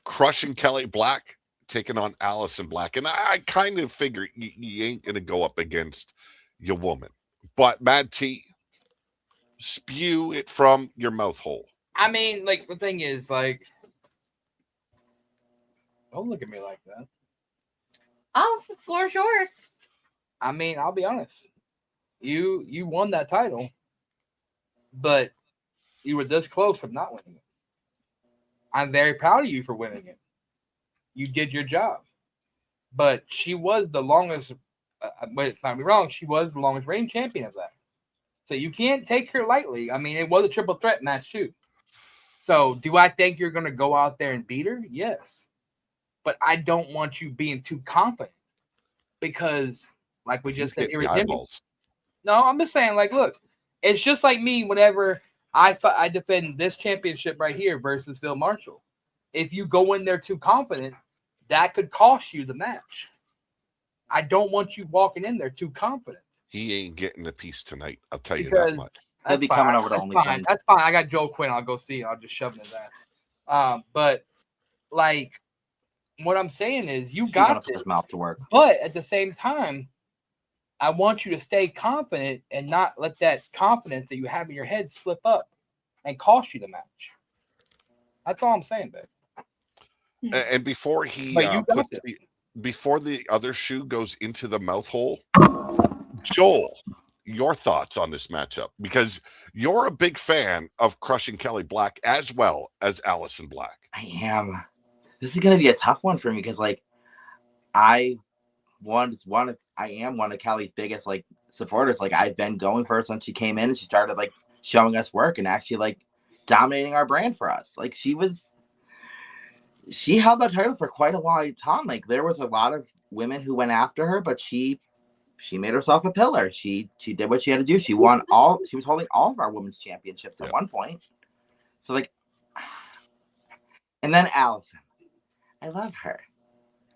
Crushing Kelly Black taking on Allison Black. And I kind of figure you ain't going to go up against your woman. But Mad T, spew it from your mouth hole. I mean, like the thing is, like, don't look at me like that. Oh, the floor's yours. I mean, I'll be honest. You won that title, but you were this close from not winning it. I'm very proud of you for winning it. You did your job. But she was the longest, wait, it's not me wrong, she was the longest reigning champion of that. So you can't take her lightly. I mean, it was a triple threat match too. So do I think you're going to go out there and beat her? Yes. But I don't want you being too confident because, like we just said, eyeballs. No, I'm just saying, like, look, it's just like me whenever I defend this championship right here versus Phil Marshall. If you go in there too confident, that could cost you the match. I don't want you walking in there too confident. He ain't getting the piece tonight. I'll tell you that much. He'll be coming over to OnlyFans. That's fine. I got Joe Quinn. I'll go see it. I'll just shove him in that. But like, what I'm saying is, you got this mouth to work. But at the same time, I want you to stay confident and not let that confidence that you have in your head slip up and cost you the match. That's all I'm saying, babe. And before he before the other shoe goes into the mouth hole, Joel, your thoughts on this matchup, because you're a big fan of Crushing Kelly Black as well as Allison Black. I am. This is gonna be a tough one for me because like I am one of Kelly's biggest like supporters. Like I've been going for her since she came in and she started like showing us work and actually like dominating our brand for us. Like she held that title for quite a long time. Like there was a lot of women who went after her, but she made herself a pillar. She did what she had to do. She was holding all of our women's championships at one point. So like, and then Allison, I love her,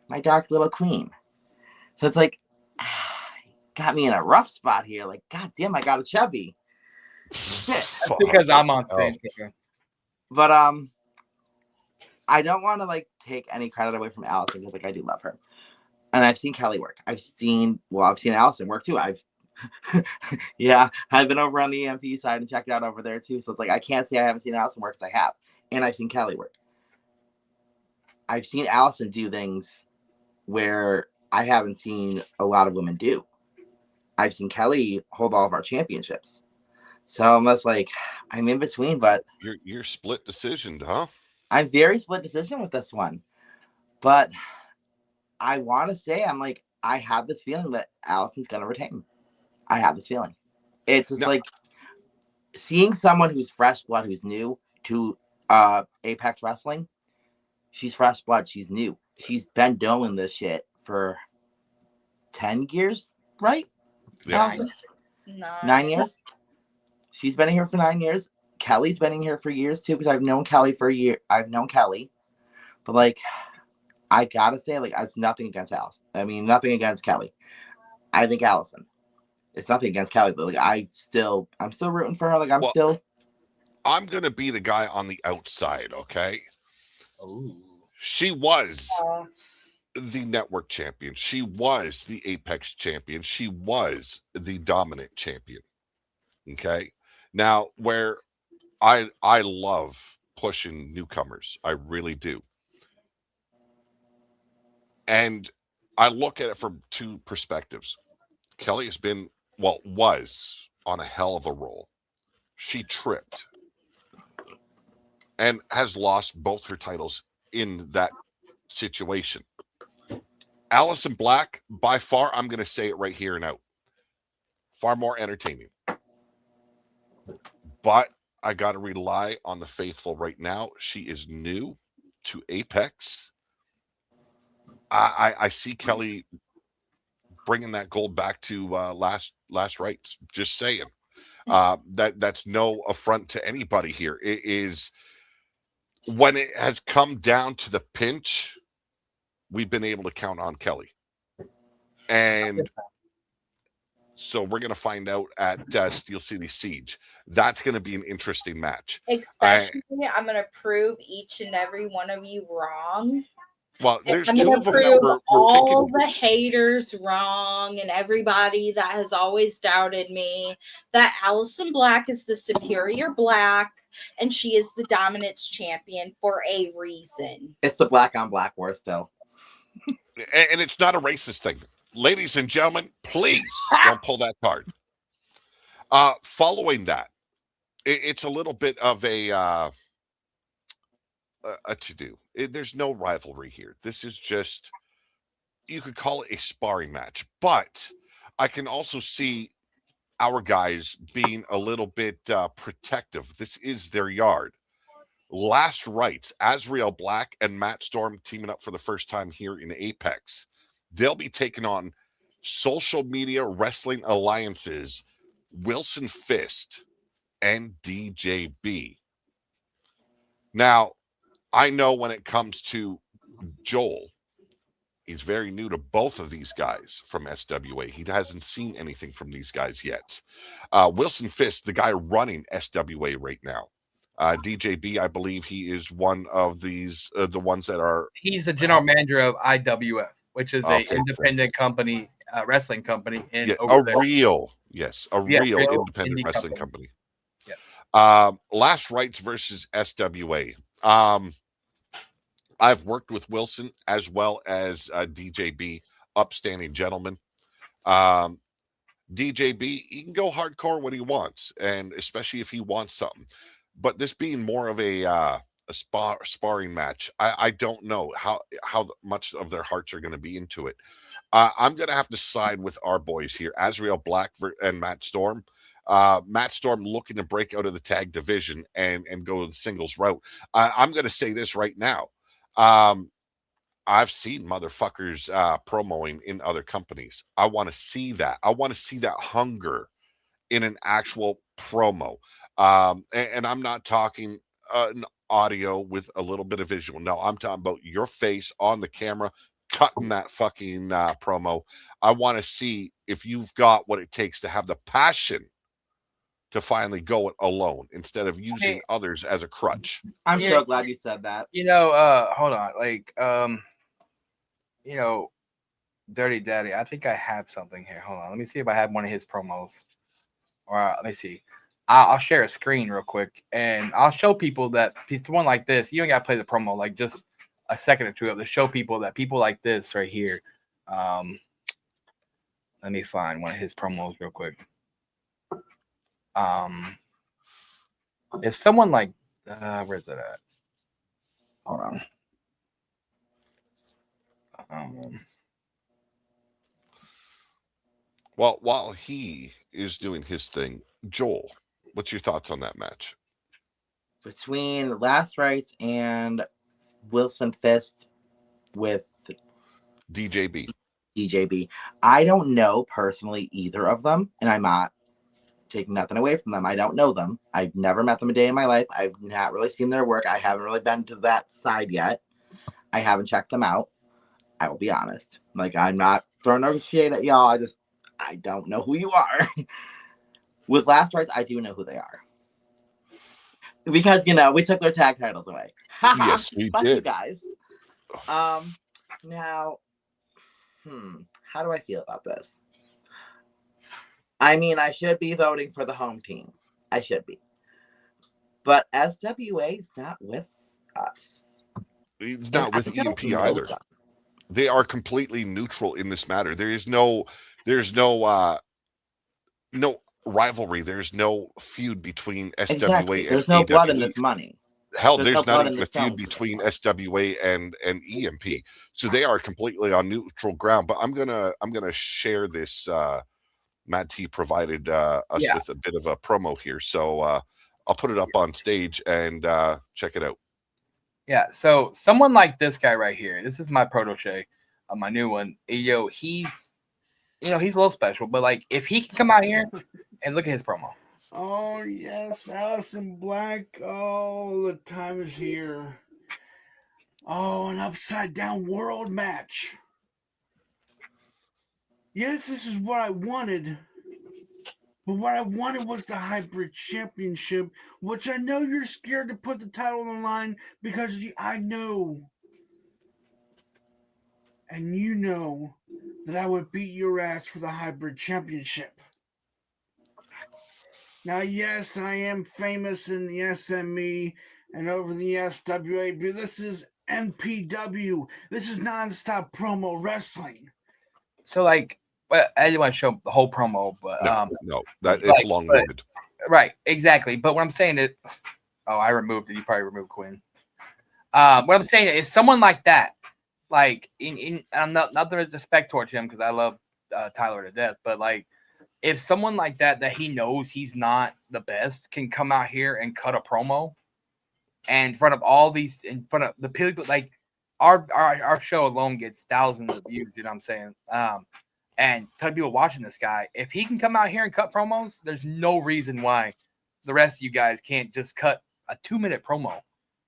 my dark little queen. So it's like, got me in a rough spot here. Like, God damn, I got a chubby. That's because I'm on stage. But I don't want to like take any credit away from Allison because like I do love her. And I've seen Kelly work. I've seen Allison work too. I've been over on the EMP side and checked it out over there too. So it's like I can't say I haven't seen Allison work because I have. And I've seen Kelly work. I've seen Allison do things where I haven't seen a lot of women do. I've seen Kelly hold all of our championships. So I'm just like, I'm in between, but you're split decision, huh? I'm very split decision with this one. But I want to say, I'm like, I have this feeling that Allison's going to retain. I have this feeling. It's just like seeing someone who's fresh blood, who's new to Apex Wrestling. She's fresh blood. She's new. She's been doing this shit for 10 years, right? Yeah. 9 years. She's been here for 9 years. Kelly's been in here for years too, because I've known Kelly for a year. I've known Kelly, but like, I gotta say, like, it's nothing against Allison. I mean, nothing against Kelly. I think Allison. It's nothing against Kelly, but like, I'm still rooting for her. Like, I'm gonna be the guy on the outside, okay? Ooh. She was Oh, the network champion. She was the Apex champion. She was the dominant champion. Okay. Now, where I love pushing newcomers, I really do. And I look at it from two perspectives. Kelly has been, well, was on a hell of a roll. She tripped and has lost both her titles in that situation. Allison Black, by far, I'm going to say it right here and out, far more entertaining. But I got to rely on the faithful right now. She is new to Apex. I see Kelly bringing that gold back to last rights. Just saying. That's no affront to anybody here. It is when it has come down to the pinch, we've been able to count on Kelly. And so we're going to find out at Steel City Siege. That's going to be an interesting match. especially, I'm going to prove each and every one of you wrong. Well, there's I'm two going of to them that prove we're all picking. the haters wrong and everybody that has always doubted me that Allison Black is the superior Black and she is the dominance champion for a reason. It's the black on black war still. And it's not a racist thing. Ladies and gentlemen, please don't pull that card. Following that, it's a little bit of a to-do. There's no rivalry here. This is just, you could call it a sparring match. But I can also see our guys being a little bit protective. This is their yard. Last rights, Azrael Black and Matt Storm teaming up for the first time here in Apex. They'll be taking on Social Media Wrestling Alliances, Wilson Fist, and DJB. Now, I know when it comes to Joel, he's very new to both of these guys from SWA. He hasn't seen anything from these guys yet. Wilson Fist, the guy running SWA right now. DJB, I believe he is one of these, the ones that are. He's the general manager of IWF, which is Okay, a independent company, wrestling company. In Yeah, over a there. real real independent indie wrestling company. company. Yes. Last rights versus SWA. I've worked with Wilson as well as DJB, upstanding gentlemen. DJB, he can go hardcore when he wants, and especially if he wants something. But this being more of a sparring match, I don't know how much of their hearts are going to be into it. I'm going to have to side with our boys here, Azrael Black and Matt Storm. Matt Storm looking to break out of the tag division and go the singles route. I'm going to say this right now. I've seen motherfuckers promoing in other companies. I want to see that. I want to see that hunger in an actual promo. And I'm not talking an audio with a little bit of visual. No, I'm talking about your face on the camera, cutting that fucking promo. I want to see if you've got what it takes to have the passion to finally go it alone instead of using others as a crutch. I'm so glad you said that. Hold on. Like, Dirty Daddy, I think I have something here. Hold on. Let me see if I have one of his promos. Or let me see. I'll share a screen real quick and I'll show people that it's one like this. You don't got to play the promo, like just a second or two of it to show people that people like this right here. Let me find one of his promos real quick. If someone like, where's it at? Hold on. Well, while he is doing his thing, Joel, what's your thoughts on that match? Between Last Rights and Wilson Fist with DJB. I don't know personally either of them, and I'm not taking nothing away from them. I don't know them. I've never met them a day in my life. I've not really seen their work. I haven't really been to that side yet. I haven't checked them out. I will be honest. Like, I'm not throwing no shade at y'all. I don't know who you are. With Last Rights, I do know who they are. Because, we took their tag titles away. Yes, we Fuck did. you guys. Now, how do I feel about this? I mean, I should be voting for the home team. I should be. But SWA is not with us. He's And not I with don't EMP know either. them. They are completely neutral in this matter. There's no no rivalry. There's no feud between SWA Exactly. and There's no blood in AWE. this money. Hell, There's no there's not blood in even a this feud film. between SWA and EMP. So they are completely on neutral ground. But I'm gonna share this. Matt T provided us Yeah. with a bit of a promo here, so I'll put it up on stage and check it out. Yeah, so someone like this guy right here, this is my protege, my new one. Yo, he's he's a little special, but like if he can come out here and look at his promo. Oh yes, Allison Black. Oh, the time is here. Oh, an upside down world match. Yes, this is what I wanted. But what I wanted was the hybrid championship, which I know you're scared to put the title on the line because I know. And you know that I would beat your ass for the hybrid championship. Now, yes, I am famous in the SME and over the SWA, but this is NPW. This is nonstop promo wrestling. So like, but I didn't want to show the whole promo, but no, that it's long-winded. Right, exactly. But what I'm saying is, I removed it. You probably removed Quinn. What I'm saying is, someone like that, like I'm not the respect towards him because I love Tyler to death, but like if someone like that he knows he's not the best can come out here and cut a promo, and in front of the people, like our show alone gets thousands of views. You know what I'm saying? And ton of people watching this guy. If he can come out here and cut promos, there's no reason why the rest of you guys can't just cut a 2-minute promo.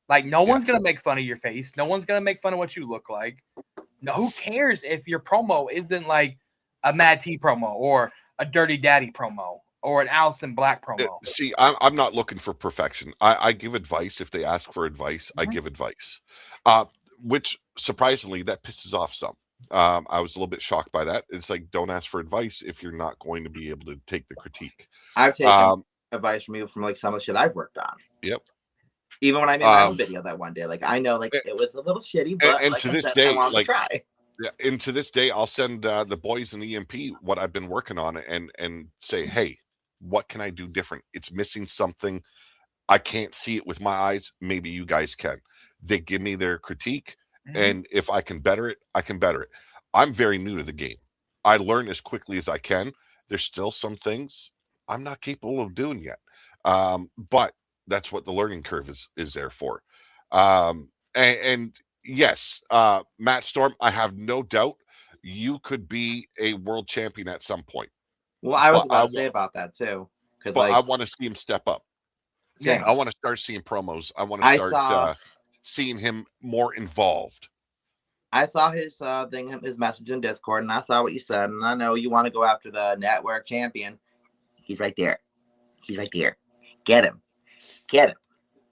Like, no one's going to make fun of your face. No one's going to make fun of what you look like. No, who cares if your promo isn't like a Mad T promo or a Dirty Daddy promo or an Allison Black promo? See, I'm not looking for perfection. I give advice. If they ask for advice, I give advice. Which, surprisingly, that pisses off some. I was a little bit shocked by that. It's like, don't ask for advice if you're not going to be able to take the critique. I've taken advice from you from like some of the shit I've worked on. Yep. Even when I made my own video that one day, like I know, like it was a little shitty, but and like to I this said, day, I wanted like to try. Yeah, and to this day, I'll send the boys in EMP what I've been working on and say, hey, what can I do different? It's missing something. I can't see it with my eyes. Maybe you guys can. They give me their critique, and if I can better it, I can better it. I'm very new to the game. I learn as quickly as I can. There's still some things I'm not capable of doing yet, but that's what the learning curve is there for. And yes, Matt Storm, I have no doubt you could be a world champion at some point. Well, I was about to say about that too, because But like I want to see him step up. same. I want to start seeing promos. I want to start seeing him more involved. I saw his thing, his message in Discord, and I saw what you said. And I know you want to go after the network champion. He's right there. He's right there. Get him. Get him.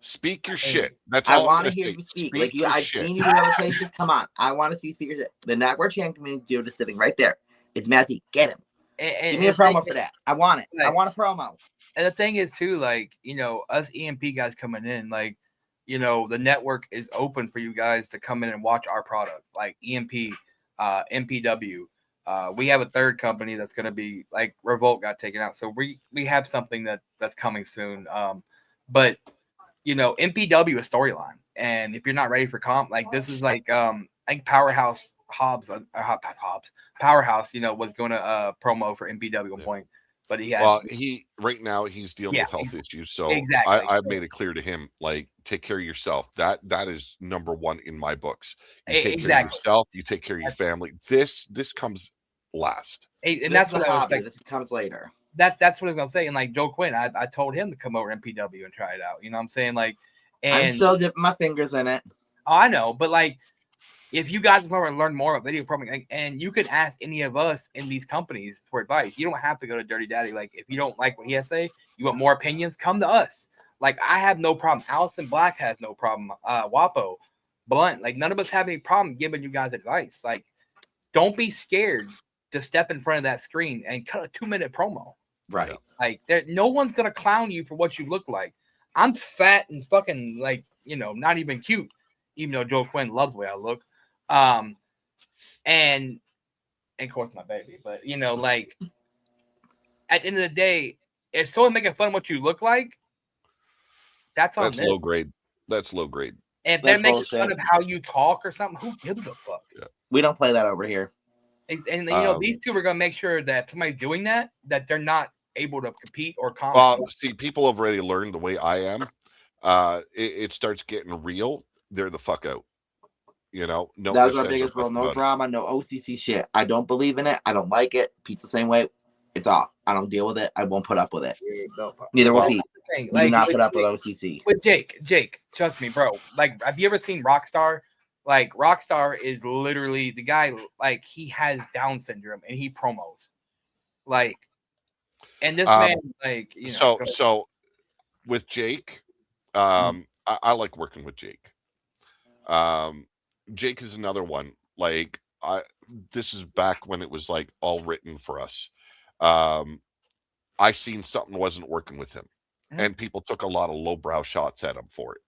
Speak your shit. That's I all want I'm to hear say. you speak. Speak Like you, your I've shit. seen you in other places. Come on. I want to see you speak your shit. The network champion dude is sitting right there. It's Matthew. Get him. Give me a promo for that. I want it. I want a promo. And the thing is too, like, us EMP guys coming in, like, the network is open for you guys to come in and watch our product, like EMP, MPW. We have a third company that's going to be like Revolt got taken out. So we have something that's coming soon. But MPW is storyline. And if you're not ready for comp, like this is like, I think Powerhouse Hobbs, Powerhouse, was going to promo for MPW at one point. But right now he's dealing with health issues. So exactly. I've made it clear to him, like, take care of yourself. That is number one in my books. You take care of yourself, you take care of your family. This comes last. And that's what I was like. This comes later. That's what I was gonna say. And like Joe Quinn, I told him to come over to MPW and try it out. You know what I'm saying? Like, and I'm still dipping my fingers in it. Oh, I know, but like, if you guys want to learn more about video programming, and you can ask any of us in these companies for advice. You don't have to go to Dirty Daddy. Like, if you don't like what he has to say, you want more opinions, come to us. Like, I have no problem. Allison Black has no problem. WAPO, blunt. Like none of us have any problem giving you guys advice. Like, don't be scared to step in front of that screen and cut a 2-minute promo. Right. Like, no one's gonna clown you for what you look like. I'm fat and fucking like, not even cute, even though Joe Quinn loves the way I look. And of course my baby, but like at the end of the day, if someone's making fun of what you look like, that's on That's them. low grade. That's low grade. And if they're That's making bullshit. fun of how you talk or something, who gives a fuck? We don't play that over here. And these two are gonna make sure that somebody's doing that they're not able to compete or comment. Well, see, people have already learned the way I am. It starts getting real. They're the fuck out. No. That was ifs, our ands, or biggest rule. buts No about it. drama, no OCC shit. I don't believe in it. I don't like it. Pete's the same way. It's off. I don't deal with it. I won't put up with it. Neither will Well, Pete. that's the thing. We do not with put up with Jake- OCC. With Jake, trust me, bro. Like, have you ever seen Rockstar? Like, Rockstar is literally the guy. Like, he has Down syndrome and he promos. Like, and this man, like, So with Jake, I like working with Jake. Jake is another one. Like, this is back when it was like all written for us. I seen something wasn't working with him, and people took a lot of lowbrow shots at him for it.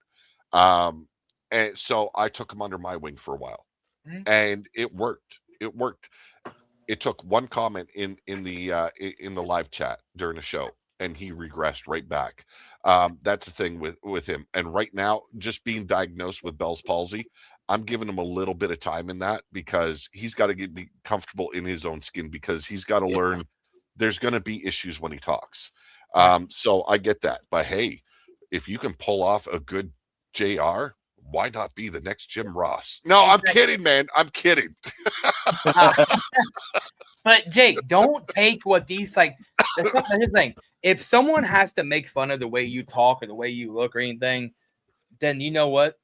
And so I took him under my wing for a while, and it worked. It took one comment in the live chat during a show, and he regressed right back. That's the thing with him. And right now, just being diagnosed with Bell's palsy, I'm giving him a little bit of time in that because he's got to be comfortable in his own skin because he's got to learn there's going to be issues when he talks. So I get that. But hey, if you can pull off a good JR, why not be the next Jim Ross? No, I'm kidding, man. I'm kidding. But Jake, don't take what these like. Here's the thing: if someone has to make fun of the way you talk or the way you look or anything, then you know what?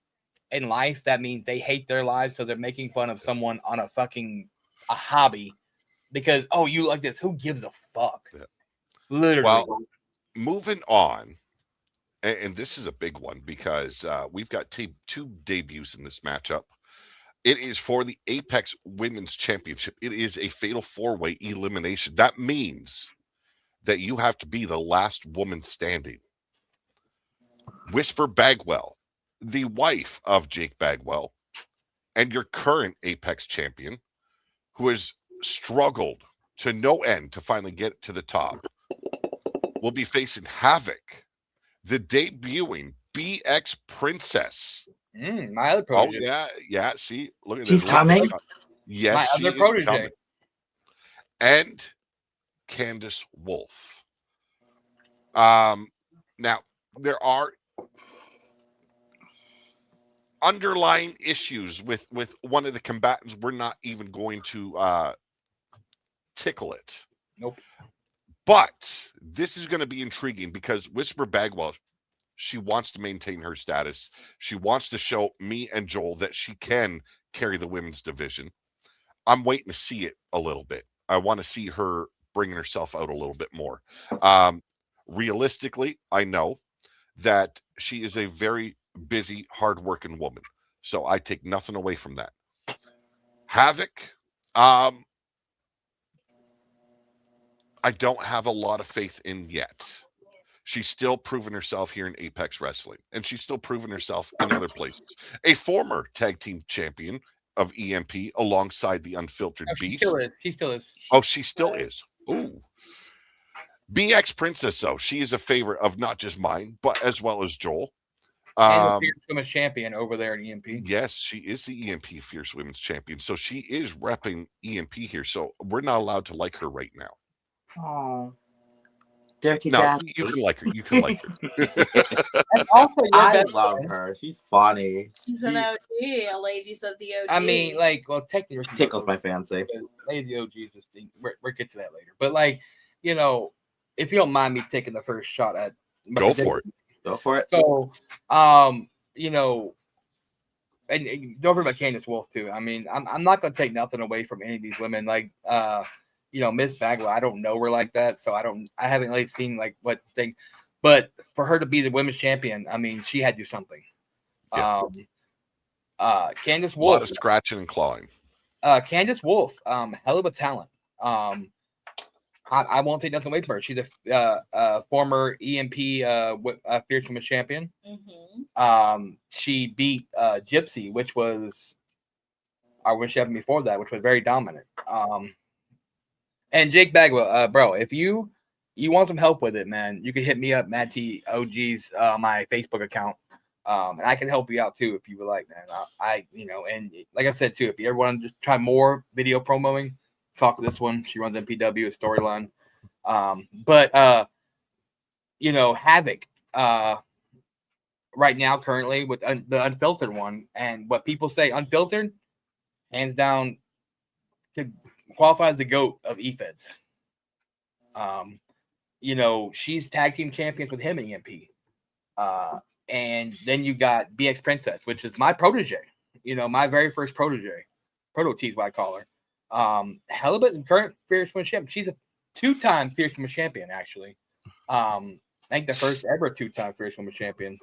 In life, that means they hate their lives, so they're making fun of someone on a hobby because you like this. Who gives a fuck? Yeah. Literally. Well, moving on, and this is a big one because we've got two debuts in this matchup. It is for the Apex Women's Championship. It is a fatal 4-way elimination. That means that you have to be the last woman standing. Whisper Bagwell, the wife of Jake Bagwell, and your current Apex champion, who has struggled to no end to finally get to the top, will be facing Havoc, the debuting BX Princess. My other protege. Yeah. See, look at She's this. coming? Yes, My she other is protege. coming. And Candace Wolf. Now there are underlying issues with one of the combatants. We're not even going to tickle it. Nope. But this is going to be intriguing because Whisper Bagwell, she wants to maintain her status. She wants to show me and Joel that she can carry the women's division. I'm waiting to see it a little bit. I want to see her bringing herself out a little bit more. Realistically, I know that she is a very busy, hardworking woman. So I take nothing away from that. Havoc, I don't have a lot of faith in yet. She's still proven herself here in Apex Wrestling, and she's still proven herself in other places. A former tag team champion of EMP alongside the Unfiltered Beast. She still is. Oh, she still is. Ooh. BX Princess, though, she is a favorite of not just mine, but as well as Joel. And the Fierce Women's Champion over there in EMP. Yes, she is the EMP Fierce Women's Champion. So she is repping EMP here. So we're not allowed to like her right now. Oh, dirty No, Daddy. you can like her. You can like her. That's also your I best love friend. her. She's funny. She's an OG, a ladies of the OG. I mean, like, well, technically, Ricky Tickles my fancy. Lady OG is just thing. We'll get to that later. But like, if you don't mind me taking the first shot at Go for it. Go for it. So, and don't forget about Candace Wolf too. I mean, I'm not gonna take nothing away from any of these women. Like, Miss Bagwell, I don't know her like that, so I haven't really seen like what thing. But for her to be the women's champion, I mean, she had to do something. Yeah. Candace A lot Wolf. of scratching and clawing. Candace Wolf, hell of a talent. I won't take nothing away from her. She's a former EMP Fierce Women's Champion. She beat Gypsy, which was our women's champion before that, which was very dominant. And Jake Bagwell, bro, if you want some help with it, man, you can hit me up, Matt T OG's my Facebook account. And I can help you out too if you would like, man. I and like I said too, if you ever want to just try more video promoting, talk to this one. She runs MPW, a Storyline. But Havoc right now currently with the Unfiltered one, and what people say Unfiltered, hands down, to qualify as the GOAT of EFEDs. She's tag team champions with him in EMP. And then you got BX Princess, which is my protege, my very first protege. Proto-T is what I call her. Hell of a current Fierce Women's Champion. She's a 2-time Fierce Women's Champion, actually. I think the first ever 2-time Fierce Women's Champion.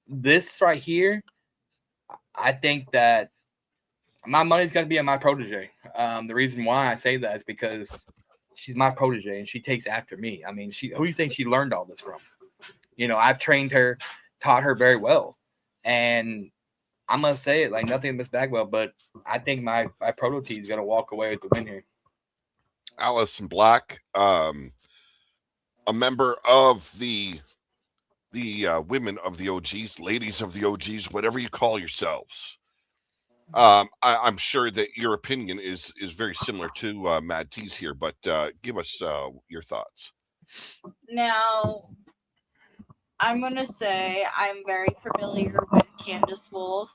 This right here, I think that my money's going to be on my protege. The reason why I say that is because she's my protege and she takes after me. I mean, who do you think she learned all this from? I've trained her, taught her very well. And I'm going to say it like nothing Miss Bagwell, but I think my Proto-T is going to walk away with the win here. Allison Black, a member of the women of the OGs, ladies of the OGs, whatever you call yourselves. I'm sure that your opinion is very similar to Mad T's here, but give us your thoughts. Now, I'm going to say I'm very familiar with Candace Wolf.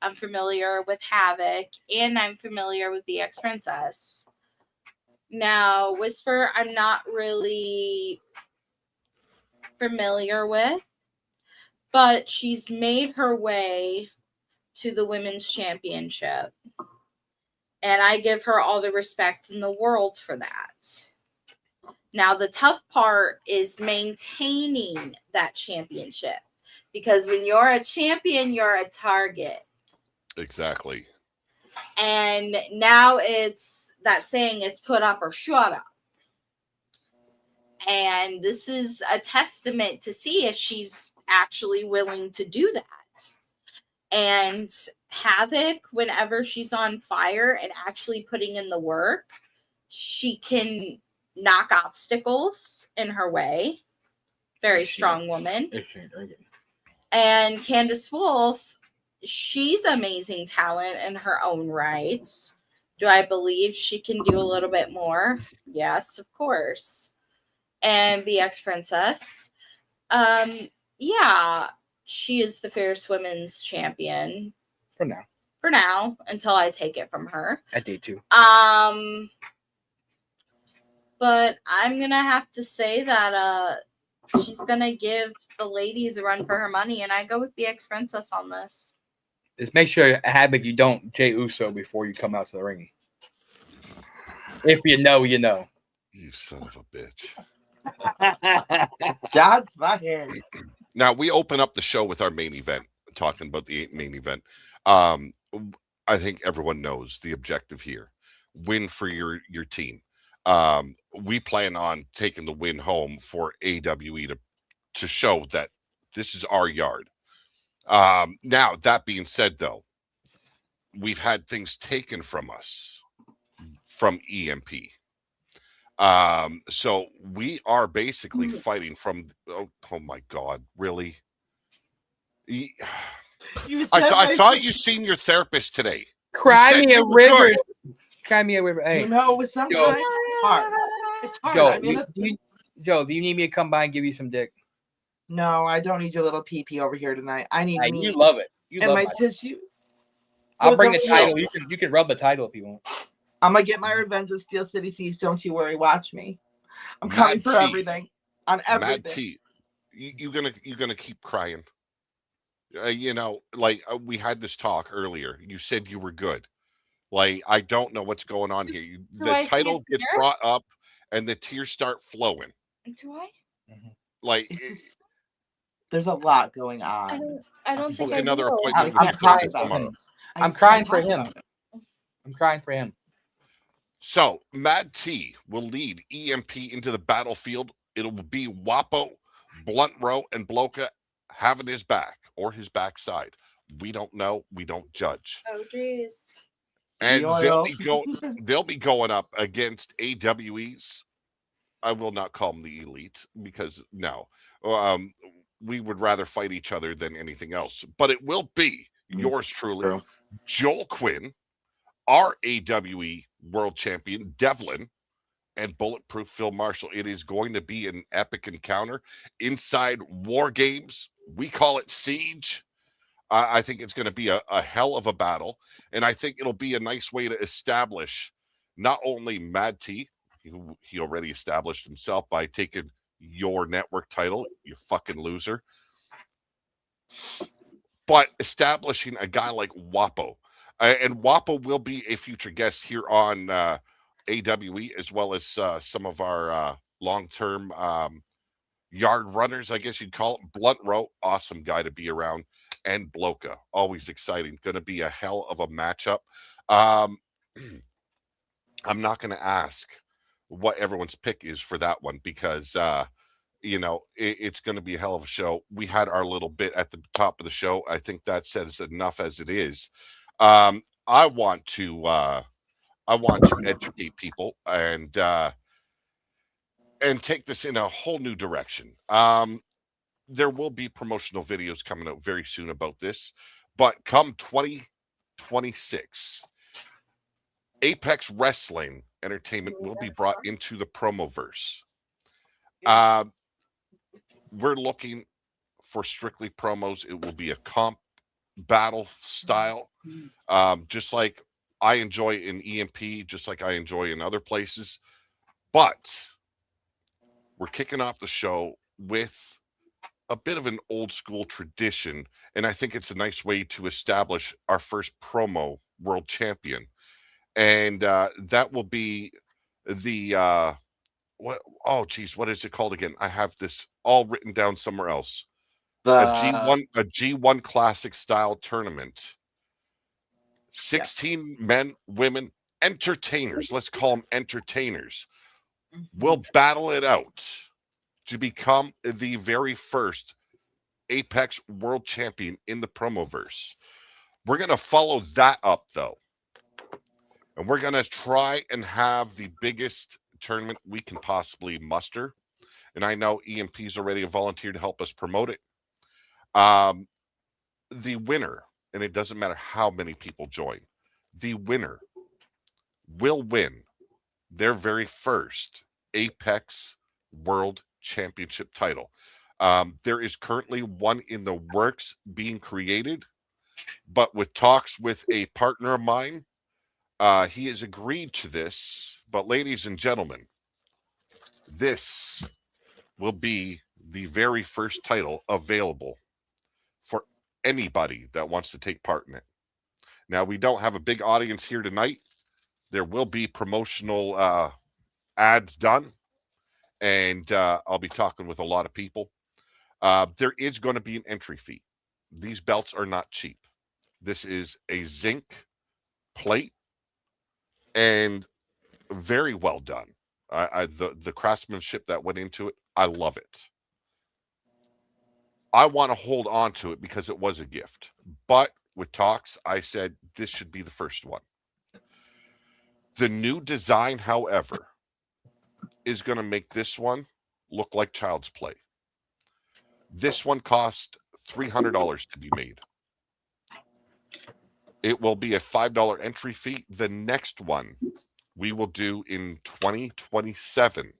I'm familiar with Havoc, and I'm familiar with BX Princess. Now, Whisper, I'm not really familiar with, but she's made her way to the women's championship, and I give her all the respect in the world for that. Now, the tough part is maintaining that championship, because when you're a champion, you're a target. Exactly. And now it's that saying, it's put up or shut up. And this is a testament to see if she's actually willing to do that. And Havoc, whenever she's on fire and actually putting in the work, she can knock obstacles in her way. Very strong woman. And Candace Wolf, she's amazing talent in her own rights. Do I believe she can do a little bit more? Yes, of course. And BX Princess, yeah, she is the Fierce Women's Champion For now. For now, until I take it from her. I do too. But I'm gonna have to say that she's gonna give the ladies a run for her money, and I go with BX Princess on this. Just make sure, Havoc, you don't Jey Uso before you come out to the ring. If you know, you know. You son of a bitch. Shots fired. Now we open up the show with our main event, talking about the main event. I think everyone knows the objective here: win for your team. We plan on taking the win home for AWE to show that this is our yard. Now that being said, though, we've had things taken from us from EMP. So we are basically fighting from. Oh my God! Really? I thought you seen your therapist today. Cry me a river. Cry me a river. Hey, with sometimes it's hard. It's hard. Joe, Joe, do you need me to come by and give you some dick? No, I don't need your little pee over here tonight. I need me You love it. You and love my my tissues. I'll bring the What's up, title. You can rub the title if you want. I'm gonna get my revenge of Steel City Siege. Don't you worry. Watch me. I'm coming Mad for T. everything. On everything. Mad T, you're gonna keep crying. We had this talk earlier. You said you were good. Like, I don't know what's going on here. The title gets brought up, and the tears start flowing. Do I? Like, There's a lot going I on. don't. I don't think Book I another will. appointment I I'm with can't Phil talk crying about for tomorrow. him. I I'm just crying can't for talk him. about it. I'm crying for him. So Mad T will lead EMP into the battlefield. It'll be Wapo, Blunt Row, and Bloka having his back or his backside. We don't know. We don't judge. Oh, jeez. And Yo-yo. they'll be going up against AWEs. I will not call them the elite because no, um, we would rather fight each other than anything else. But it will be yours truly, True. Joel Quinn, our AWE world champion, Devlin, and Bulletproof Phil Marshall. It is going to be an epic encounter inside War Games. We call it Siege. I think it's going to be a hell of a battle. And I think it'll be a nice way to establish not only Mad T, who he already established himself by taking your network title, you fucking loser, but establishing a guy like Wapo. And Wapo will be a future guest here on AWE, as well as some of our long-term yard runners, I guess you'd call it. Blunt Row, awesome guy to be around. And Bloka, always exciting. Going to be a hell of a matchup. I'm not going to ask what everyone's pick is for that one because, it's going to be a hell of a show. We had our little bit at the top of the show. I think that says enough as it is. I want to educate people and take this in a whole new direction. There will be promotional videos coming out very soon about this, but come 2026, Apex Wrestling Entertainment will be brought into the Promoverse. We're looking for strictly promos. It will be a comp battle style, just like I enjoy in EMP, just like I enjoy in other places. But we're kicking off the show with a bit of an old school tradition, and I think it's a nice way to establish our first promo world champion, and that will be the what? Oh, geez, what is it called again? I have this all written down somewhere else. A G1 Classic style tournament. 16 men, women, entertainers. Let's call them entertainers. Will battle it out to become the very first Apex World Champion in the Promoverse. We're going to follow that up, though. And we're going to try and have the biggest tournament we can possibly muster. And I know EMP's already volunteered to help us promote it. The winner, and it doesn't matter how many people join, the winner will win their very first Apex World Championship title. There is currently one in the works being created, but with talks with a partner of mine, he has agreed to this. But ladies and gentlemen, this will be the very first title available for anybody that wants to take part in it. Now, we don't have a big audience here tonight. There will be promotional ads done, and I'll be talking with a lot of people. There is going to be an entry fee. These belts are not cheap. This is a zinc plate and very well done. The craftsmanship that went into it, I love it. I want to hold on to it because it was a gift. But with talks, I said this should be the first one. The new design, however, is going to make this one look like child's play. This one cost $300 to be made. It will be a $5 entry fee. The next one we will do in 2027.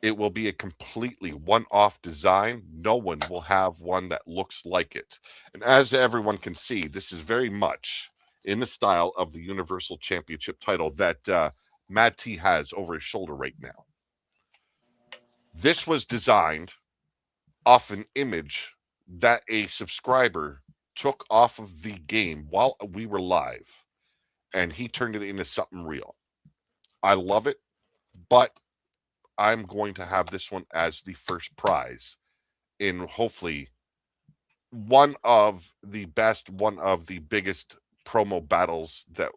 It will be a completely one-off design. No one will have one that looks like it. And as everyone can see, this is very much in the style of the Universal Championship title that Mad T has over his shoulder right now. This was designed off an image that a subscriber took off of the game while we were live, and he turned it into something real. I love it, but I'm going to have this one as the first prize in hopefully one of the best, one of the biggest promo battles that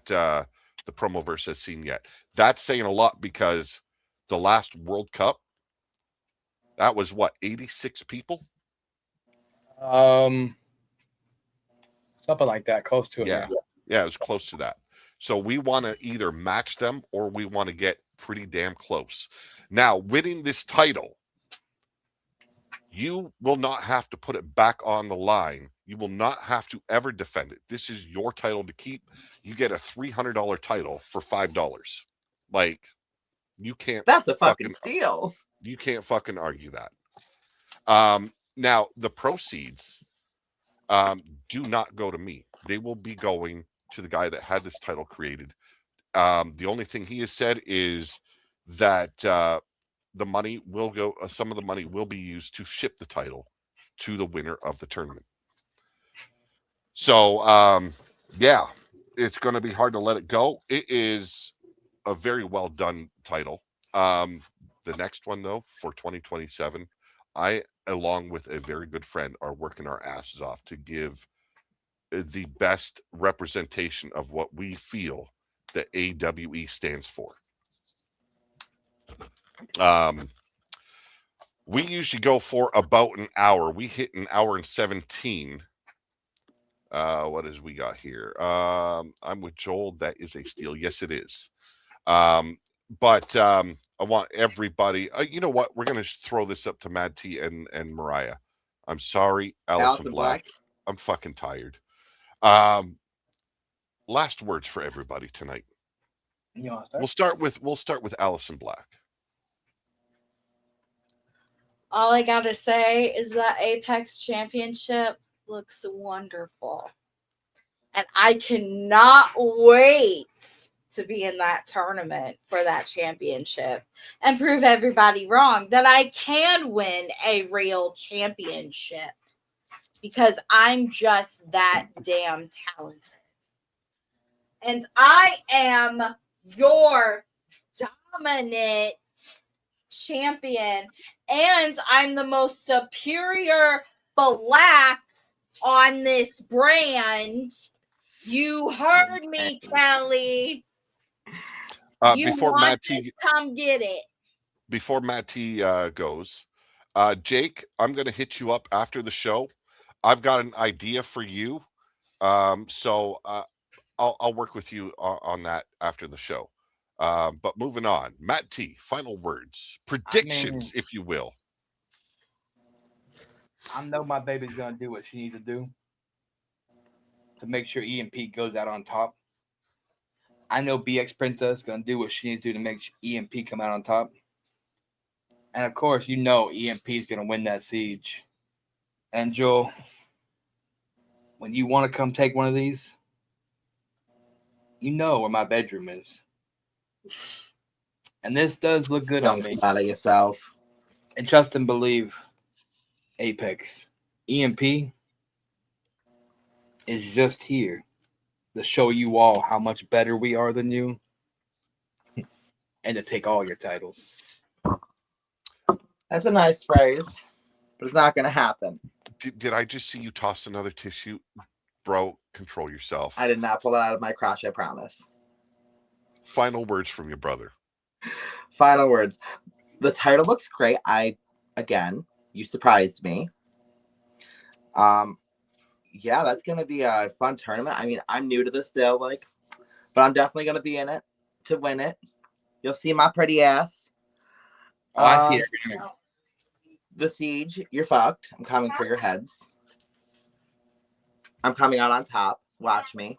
the Promoverse has seen yet. That's saying a lot because the last World Cup, that was what, 86 people? Something like that, close to it. Yeah. Yeah, it was close to that. So we want to either match them or we want to get pretty damn close. Now, winning this title, you will not have to put it back on the line. You will not have to ever defend it. This is your title to keep. You get a $300 title for $5. Like, you can't. That's a fucking steal. You can't fucking argue that. Now, the proceeds do not go to me. They will be going to the guy that had this title created. The only thing he has said is that the money will go, some of the money will be used to ship the title to the winner of the tournament. So, yeah, it's going to be hard to let it go. It is a very well done title. The next one, though, for 2027, I, along with a very good friend, are working our asses off to give the best representation of what we feel that AWE stands for. We usually go for about an hour. We hit an hour and 17. What is we got here? I'm with Joel. That is a steal. Yes, it is. But I want everybody. You know what? We're going to throw this up to Mad T and Mariah. I'm sorry, Allison Black. I'm fucking tired. Last words for everybody tonight. We'll start with Allison Black. All I gotta say is that Apex Championship looks wonderful. And I cannot wait to be in that tournament for that championship and prove everybody wrong that I can win a real championship because I'm just that damn talented. And I am your dominant champion, and I'm the most superior black on this brand. You heard me, Kelly. Before Matt T, come get it. Before Matt T goes, Jake, I'm going to hit you up after the show. I've got an idea for you, so I'll work with you on that after the show. But moving on, Matt T, final words, predictions, if you will. I know my baby's gonna do what she needs to do to make sure EMP goes out on top. I know BX Princess gonna do what she needs to do to make EMP come out on top. And of course, you know EMP is gonna win that siege. And Joel, when you want to come take one of these, you know where my bedroom is. And this does look good on me. Out of yourself. And trust and believe, Apex. EMP is just here to show you all how much better we are than you and to take all your titles. That's a nice phrase, but it's not going to happen. Did I just see you toss another tissue? Bro, control yourself. I did not pull it out of my crotch, I promise. Final words from your brother. Final words. The title looks great. Again, you surprised me. Yeah, that's gonna be a fun tournament. I mean, I'm new to this still, but I'm definitely gonna be in it to win it. You'll see my pretty ass. Oh, I see it. The siege, you're fucked. I'm coming for your heads. I'm coming out on top. Watch me.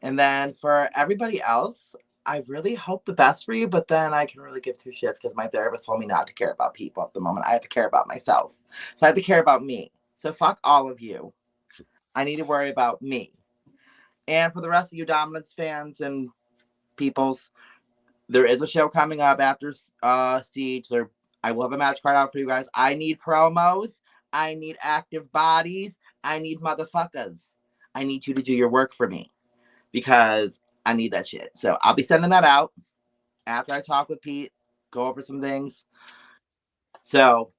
And then for everybody else, I really hope the best for you, but then I can really give two shits because my therapist told me not to care about people at the moment. I have to care about myself. So I have to care about me. So fuck all of you. I need to worry about me. And for the rest of you Dominance fans and peoples, there is a show coming up after Siege. I will have a match card out for you guys. I need promos. I need active bodies. I need motherfuckers. I need you to do your work for me because I need that shit. So I'll be sending that out after I talk with Pete, go over some things. So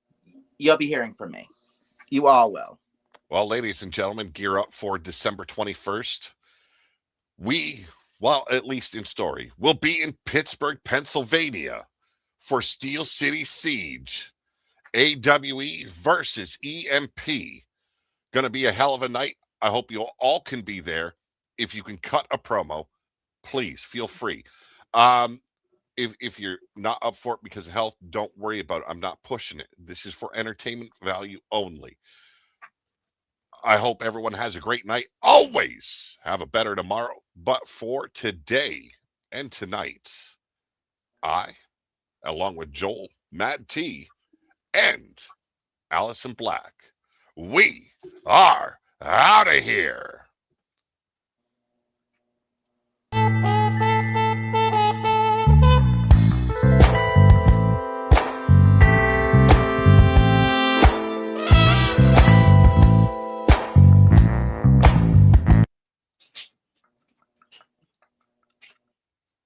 you'll be hearing from me. You all will. Well, ladies and gentlemen, gear up for December 21st. Well, at least in story, we'll be in Pittsburgh, Pennsylvania for Steel City Siege. AWE versus EMP. Going to be a hell of a night. I hope you all can be there. If you can cut a promo, please feel free. If you're not up for it because of health, don't worry about it. I'm not pushing it. This is for entertainment value only. I hope everyone has a great night. Always have a better tomorrow. But for today and tonight, I, along with Joel, Mad T, and Allison Black, we are out of here.